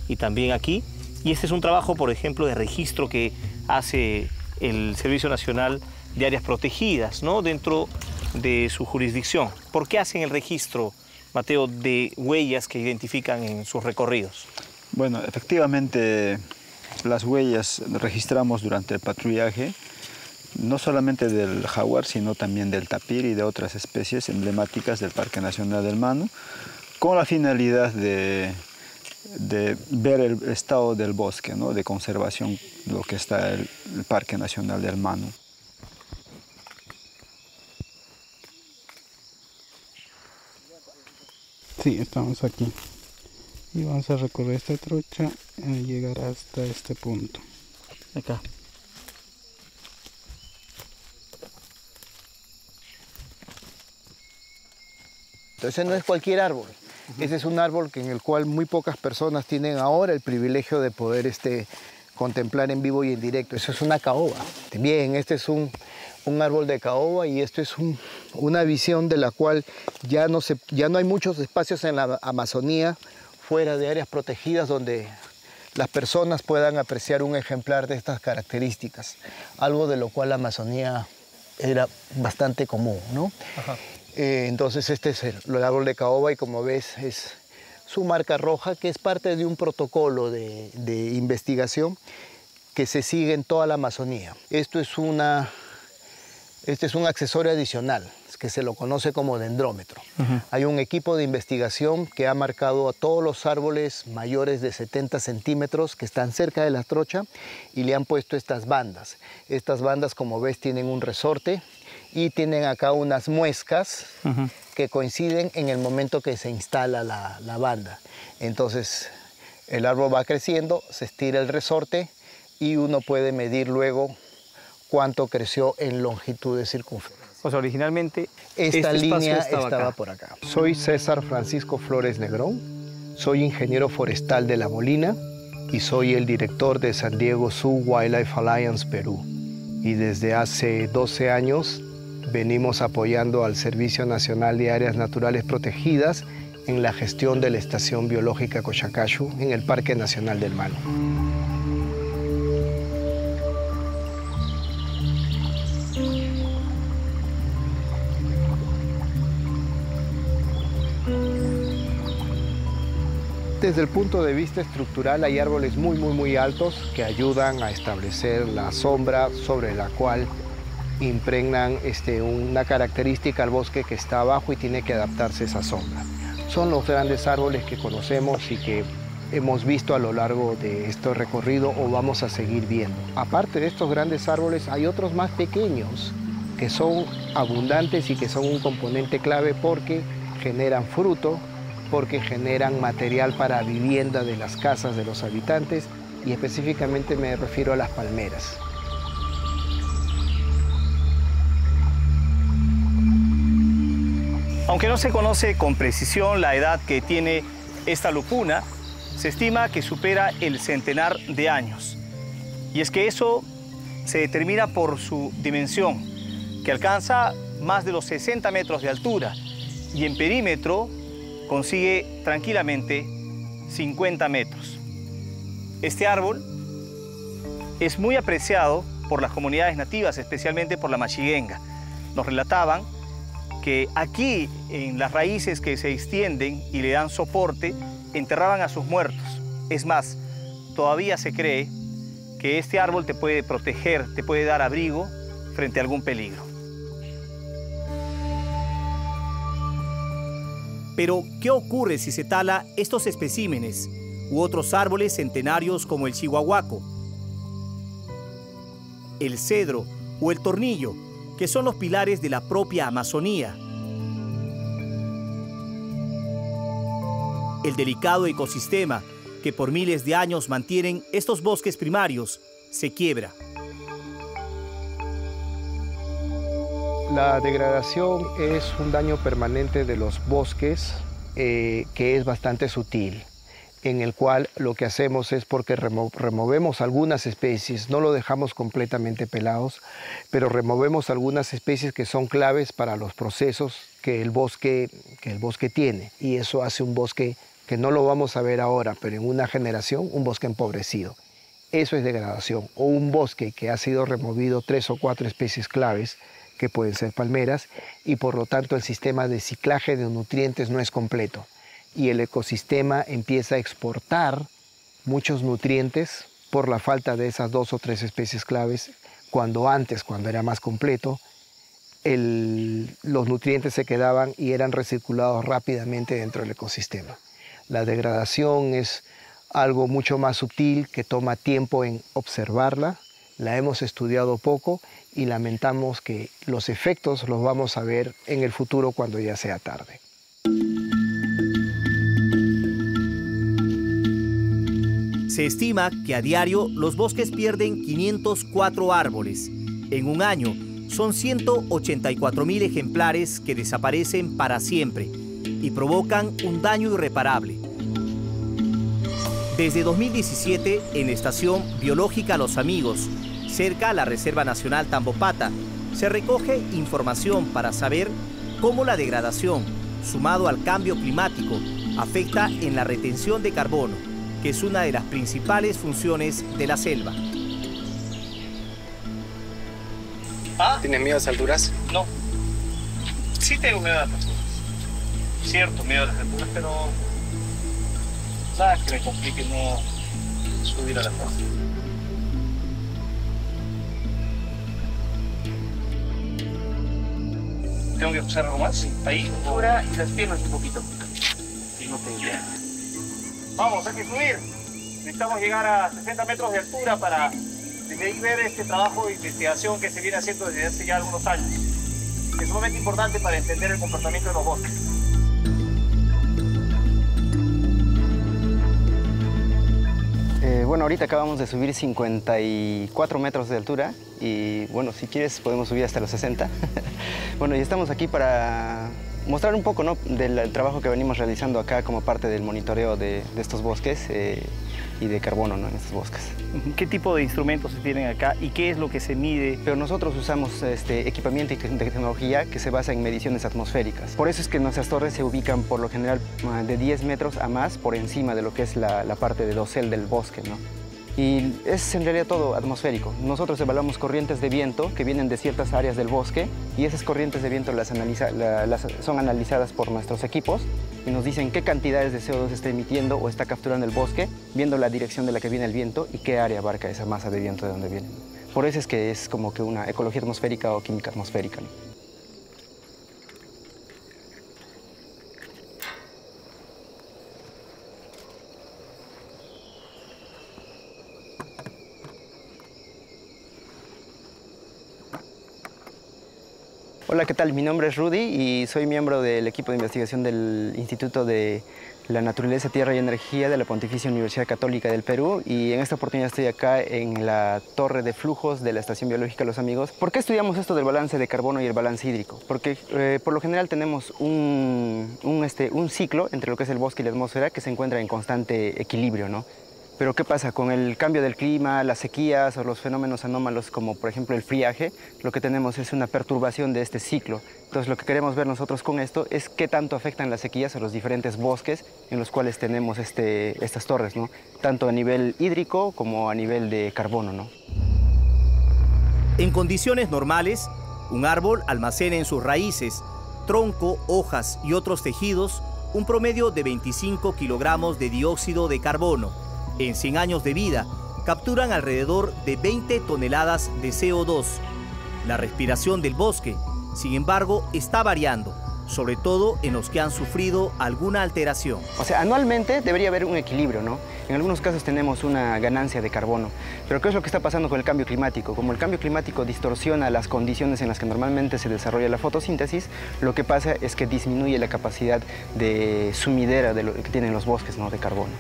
y también aquí. Y este es un trabajo, por ejemplo, de registro que hace el Servicio Nacional de Áreas Protegidas, ¿no?, dentro de su jurisdicción. ¿Por qué hacen el registro, Mateo, de huellas que identifican en sus recorridos? Bueno, efectivamente las huellas registramos durante el patrullaje, no solamente del jaguar, sino también del tapir y de otras especies emblemáticas del Parque Nacional del Manu, con la finalidad de ver el estado del bosque, ¿no? De conservación, lo que está el Parque Nacional del Manu. Sí, estamos aquí y vamos a recorrer esta trocha y llegar hasta este punto. Acá. Entonces no es cualquier árbol. Ese es un árbol en el cual muy pocas personas tienen ahora el privilegio de poder contemplar en vivo y en directo. Eso es una caoba. Bien, este es un árbol de caoba y esto es una visión de la cual ya no hay muchos espacios en la Amazonía fuera de áreas protegidas donde las personas puedan apreciar un ejemplar de estas características. Algo de lo cual la Amazonía era bastante común, ¿no? Ajá. Entonces este es el árbol de caoba y como ves es su marca roja, que es parte de un protocolo de investigación que se sigue en toda la Amazonía. Este es un accesorio adicional que se lo conoce como dendrómetro. Hay un equipo de investigación que ha marcado a todos los árboles mayores de 70 centímetros que están cerca de la trocha y le han puesto estas bandas. Estas bandas, como ves, tienen un resorte y tienen acá unas muescas que coinciden en el momento que se instala la banda. Entonces el árbol va creciendo, se estira el resorte y uno puede medir luego cuánto creció en longitud de circunferencia. O sea, originalmente esta línea estaba por acá. Soy César Francisco Flores Negrón, soy ingeniero forestal de La Molina y soy el director de San Diego Zoo Wildlife Alliance Perú. Y desde hace 12 años venimos apoyando al Servicio Nacional de Áreas Naturales Protegidas en la gestión de la Estación Biológica Cochacachu en el Parque Nacional del Manu. Desde el punto de vista estructural hay árboles muy altos que ayudan a establecer la sombra sobre la cual impregnan una característica al bosque que está abajo y tiene que adaptarse a esa sombra. Son los grandes árboles que conocemos y que hemos visto a lo largo de este recorrido o vamos a seguir viendo. Aparte de estos grandes árboles hay otros más pequeños que son abundantes y que son un componente clave porque generan fruto, porque generan material para vivienda de las casas de los habitantes y específicamente me refiero a las palmeras. Aunque no se conoce con precisión la edad que tiene esta lupuna, se estima que supera el centenar de años. Y es que eso se determina por su dimensión, que alcanza más de los 60 metros de altura y en perímetro consigue tranquilamente 50 metros. Este árbol es muy apreciado por las comunidades nativas, especialmente por la Machiguenga. Nos relataban que aquí, en las raíces que se extienden y le dan soporte, enterraban a sus muertos. Es más, todavía se cree que este árbol te puede proteger, te puede dar abrigo frente a algún peligro. Pero, ¿qué ocurre si se tala estos especímenes u otros árboles centenarios como el chihuahuaco, el cedro o el tornillo, que son los pilares de la propia Amazonía? El delicado ecosistema que por miles de años mantienen estos bosques primarios se quiebra. La degradación es un daño permanente de los bosques que es bastante sutil, en el cual lo que hacemos es porque removemos algunas especies, no lo dejamos completamente pelados, pero removemos algunas especies que son claves para los procesos que el bosque tiene. Y eso hace un bosque que no lo vamos a ver ahora, pero en una generación, un bosque empobrecido. Eso es degradación. O un bosque que ha sido removido 3 o 4 especies claves, que pueden ser palmeras, y por lo tanto el sistema de ciclaje de nutrientes no es completo. Y el ecosistema empieza a exportar muchos nutrientes por la falta de esas 2 o 3 especies claves, cuando antes, cuando era más completo, los nutrientes se quedaban y eran recirculados rápidamente dentro del ecosistema. La degradación es algo mucho más sutil que toma tiempo en observarla. La hemos estudiado poco y lamentamos que los efectos los vamos a ver en el futuro cuando ya sea tarde. Se estima que a diario los bosques pierden 504 árboles. En un año son 184.000 ejemplares que desaparecen para siempre y provocan un daño irreparable. Desde 2017, en la Estación Biológica Los Amigos, cerca a la Reserva Nacional Tambopata, se recoge información para saber cómo la degradación, sumado al cambio climático, afecta en la retención de carbono, que es una de las principales funciones de la selva. ¿Tienes miedo a las alturas? No. Sí tengo miedo a las alturas. Cierto, miedo a las alturas, pero nada que me complique no subir a la plaza. Tengo que usar algo más. Ahí, ahora y las piernas un poquito. Y no te idea. Vamos, hay que subir. Necesitamos llegar a 60 metros de altura para desde ahí ver este trabajo de investigación que se viene haciendo desde hace ya algunos años. Es sumamente importante para entender el comportamiento de los bosques. Bueno, ahorita acabamos de subir 54 metros de altura y bueno, si quieres podemos subir hasta los 60. Bueno, y estamos aquí para mostrar un poco, ¿no?, del trabajo que venimos realizando acá como parte del monitoreo de estos bosques y de carbono, ¿no?, en estos bosques. ¿Qué tipo de instrumentos se tienen acá y qué es lo que se mide? Pero nosotros usamos equipamiento y tecnología que se basa en mediciones atmosféricas. Por eso es que nuestras torres se ubican por lo general de 10 metros a más por encima de lo que es la parte de dosel del bosque, ¿no? Y es en realidad todo atmosférico. Nosotros evaluamos corrientes de viento que vienen de ciertas áreas del bosque y esas corrientes de viento son analizadas por nuestros equipos y nos dicen qué cantidades de CO2 está emitiendo o está capturando el bosque, viendo la dirección de la que viene el viento y qué área abarca esa masa de viento de donde viene. Por eso es que es como que una ecología atmosférica o química atmosférica, ¿no? Hola, ¿qué tal? Mi nombre es Rudy y soy miembro del equipo de investigación del Instituto de la Naturaleza, Tierra y Energía de la Pontificia Universidad Católica del Perú, y en esta oportunidad estoy acá en la torre de flujos de la Estación Biológica Los Amigos. ¿Por qué estudiamos esto del balance de carbono y el balance hídrico? Porque por lo general tenemos un ciclo entre lo que es el bosque y la atmósfera que se encuentra en constante equilibrio, ¿no? Pero ¿qué pasa? Con el cambio del clima, las sequías o los fenómenos anómalos como por ejemplo el friaje, lo que tenemos es una perturbación de este ciclo. Entonces lo que queremos ver nosotros con esto es qué tanto afectan las sequías a los diferentes bosques en los cuales tenemos estas torres, ¿no? Tanto a nivel hídrico como a nivel de carbono, ¿no? En condiciones normales, un árbol almacena en sus raíces, tronco, hojas y otros tejidos un promedio de 25 kilogramos de dióxido de carbono. En 100 años de vida, capturan alrededor de 20 toneladas de CO2. La respiración del bosque, sin embargo, está variando, sobre todo en los que han sufrido alguna alteración. O sea, anualmente debería haber un equilibrio, ¿no? En algunos casos tenemos una ganancia de carbono. Pero ¿qué es lo que está pasando con el cambio climático? Como el cambio climático distorsiona las condiciones en las que normalmente se desarrolla la fotosíntesis, lo que pasa es que disminuye la capacidad de sumidera de lo que tienen los bosques, ¿no?, de carbono.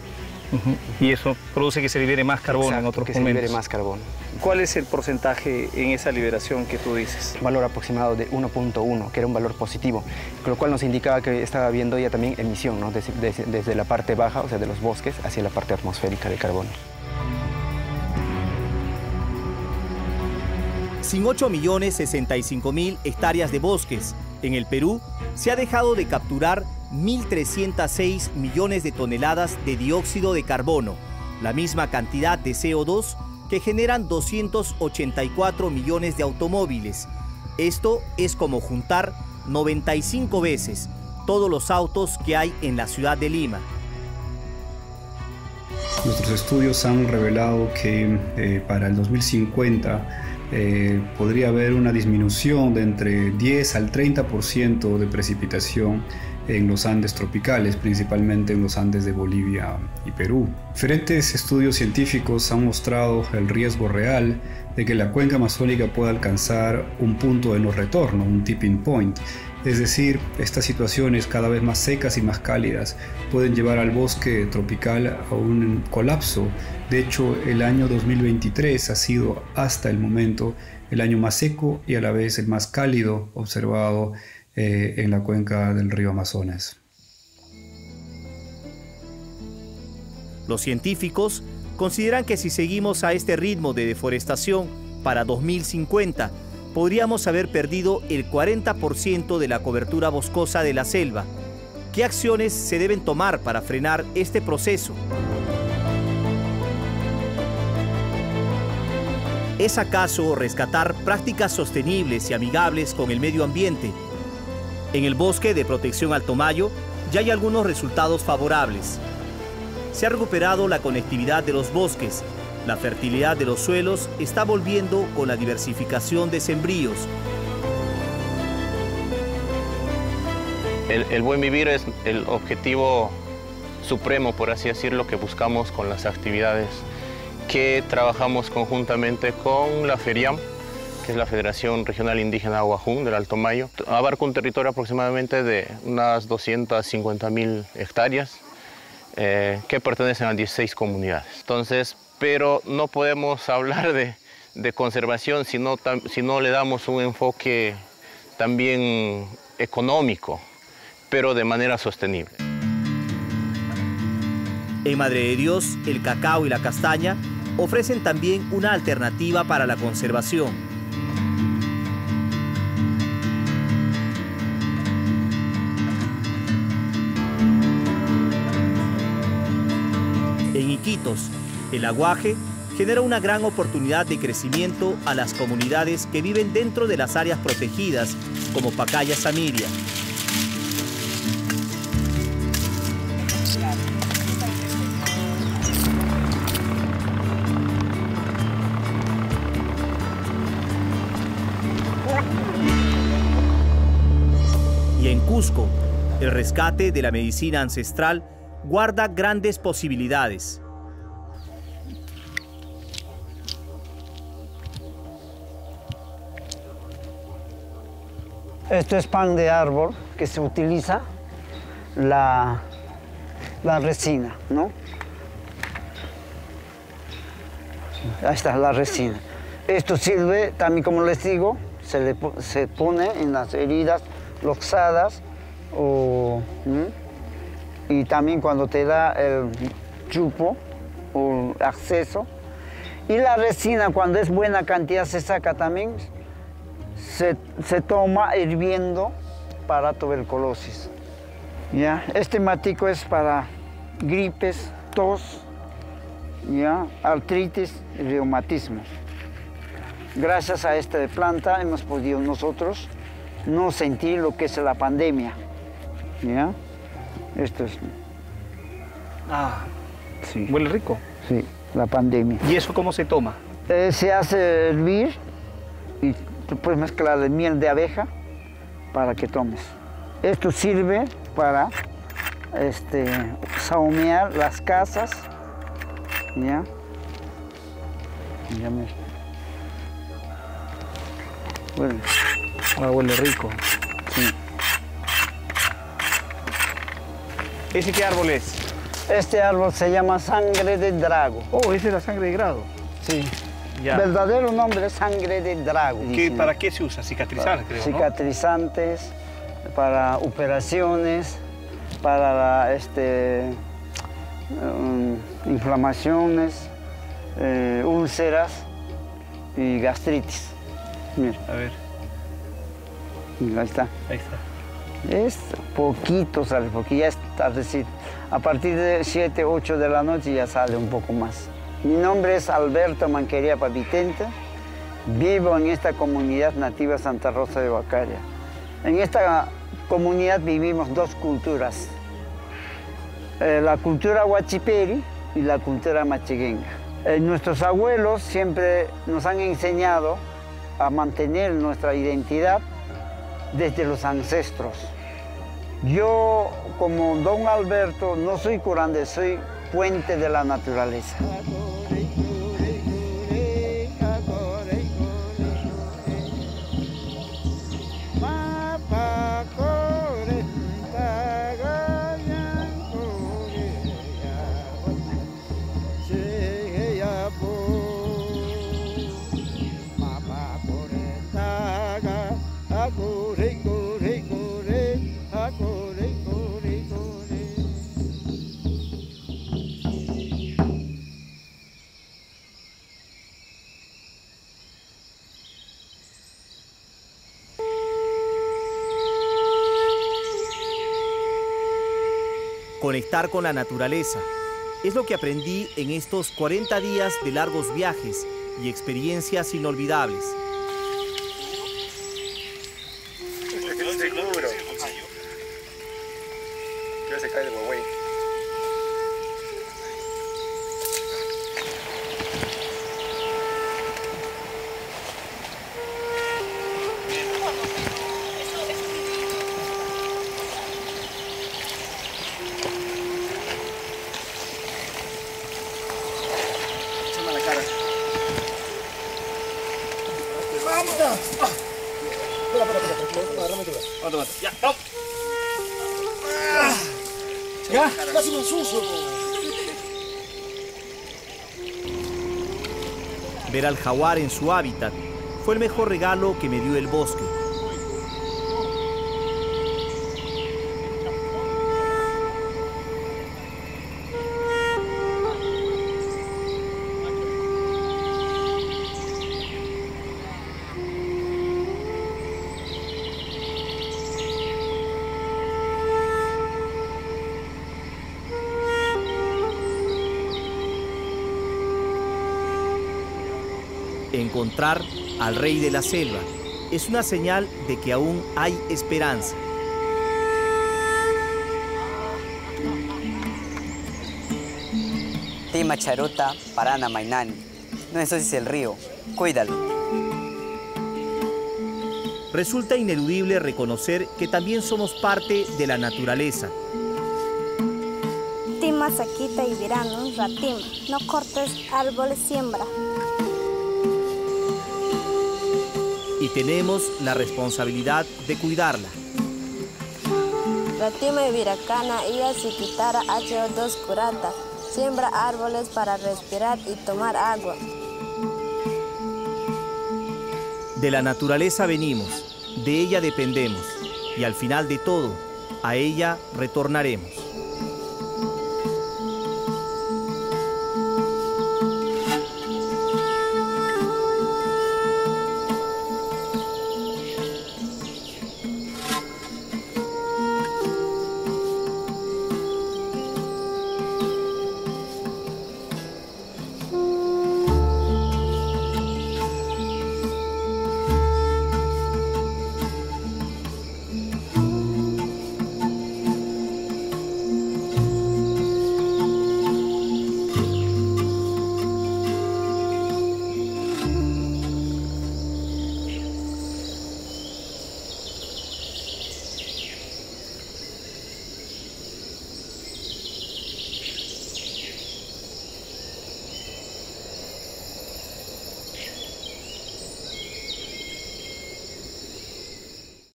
Y eso produce que se libere más carbono. Exacto, en otros que momentos. se libere más carbono. ¿Cuál es el porcentaje en esa liberación que tú dices? Un valor aproximado de 1.1, que era un valor positivo, con lo cual nos indicaba que estaba habiendo ya también emisión, ¿no?, desde la parte baja, o sea, de los bosques, hacia la parte atmosférica de carbono. Sin 8.065.000 hectáreas de bosques, en el Perú se ha dejado de capturar 1.306 millones de toneladas de dióxido de carbono, la misma cantidad de CO2 que generan 284 millones de automóviles. Esto es como juntar 95 veces todos los autos que hay en la ciudad de Lima. Nuestros estudios han revelado que para el 2050 podría haber una disminución de entre 10 al 30% de precipitación en los Andes tropicales, principalmente en los Andes de Bolivia y Perú. Diferentes estudios científicos han mostrado el riesgo real de que la cuenca amazónica pueda alcanzar un punto de no retorno, un tipping point. Es decir, estas situaciones cada vez más secas y más cálidas pueden llevar al bosque tropical a un colapso. De hecho, el año 2023 ha sido hasta el momento el año más seco y a la vez el más cálido observado en la cuenca del río Amazonas. Los científicos consideran que si seguimos a este ritmo de deforestación para 2050, podríamos haber perdido el 40% de la cobertura boscosa de la selva. ¿Qué acciones se deben tomar para frenar este proceso? ¿Es acaso rescatar prácticas sostenibles y amigables con el medio ambiente? En el bosque de protección Alto Mayo ya hay algunos resultados favorables. Se ha recuperado la conectividad de los bosques, la fertilidad de los suelos está volviendo con la diversificación de sembríos. El buen vivir es el objetivo supremo, por así decirlo, que buscamos con las actividades que trabajamos conjuntamente con la FERIAM, que es la Federación Regional Indígena Aguajún del Alto Mayo. Abarca un territorio aproximadamente de unas 250.000 hectáreas que pertenecen a 16 comunidades. Entonces, pero no podemos hablar de conservación si no le damos un enfoque también económico, pero de manera sostenible. En Madre de Dios, el cacao y la castaña ofrecen también una alternativa para la conservación. En Iquitos, el aguaje genera una gran oportunidad de crecimiento a las comunidades que viven dentro de las áreas protegidas, como Pacaya Samiria. Y en Cusco, el rescate de la medicina ancestral guarda grandes posibilidades. Esto es pan de árbol que se utiliza la resina, ¿no? Ahí está la resina. Esto sirve también, como les digo, se pone en las heridas luxadas y también cuando te da el chupo o acceso. Y la resina, cuando es buena cantidad, se saca también. Se toma hirviendo para tuberculosis. ¿Ya? Este matico es para gripes, tos, ¿ya? Artritis y reumatismos. Gracias a esta planta hemos podido nosotros no sentir lo que es la pandemia. ¿Ya? Esto es... Ah, sí. Huele rico. Sí, la pandemia. ¿Y eso cómo se toma? Se hace hervir y tú puedes mezclar de miel de abeja para que tomes. Esto sirve para sahumear las casas. ¿Ya? Ya me... Huele. Ah, huele rico. Sí. ¿Ese qué árbol es? Este árbol se llama sangre de drago. Oh, esa es la sangre de drago. Sí. Ya. Verdadero nombre es sangre de drago. ¿Para qué se usa? Cicatrizar, creo, ¿no? Cicatrizantes, para operaciones, para inflamaciones, úlceras y gastritis. Mira. A ver. Ahí está. Ahí está. Es poquito sale, porque ya es tardecito. A partir de 7, 8 de la noche ya sale un poco más. Mi nombre es Alberto Manqueriapa Vitente. Vivo en esta comunidad nativa Santa Rosa de Huacaria. En esta comunidad vivimos dos culturas. La cultura huachiperi y la cultura machiguenga. Nuestros abuelos siempre nos han enseñado a mantener nuestra identidad desde los ancestros. Yo, como don Alberto, no soy curandero, soy puente de la naturaleza. Conectar con la naturaleza es lo que aprendí en estos 40 días de largos viajes y experiencias inolvidables. Seguro. Ya se cae de Huawei. Ya, casi me ensucio. Ver al jaguar en su hábitat fue el mejor regalo que me dio el bosque. Encontrar al rey de la selva es una señal de que aún hay esperanza. Tima Charuta, Parana Mainani. No ensucies el río, cuídalo. Resulta ineludible reconocer que también somos parte de la naturaleza. Tima Saquita y Virano, Ratima. No cortes árboles, siembra. Y tenemos la responsabilidad de cuidarla. Ratima y Viracana, ella si quitara H2 curata. Siembra árboles para respirar y tomar agua. De la naturaleza venimos, de ella dependemos y al final de todo, a ella retornaremos.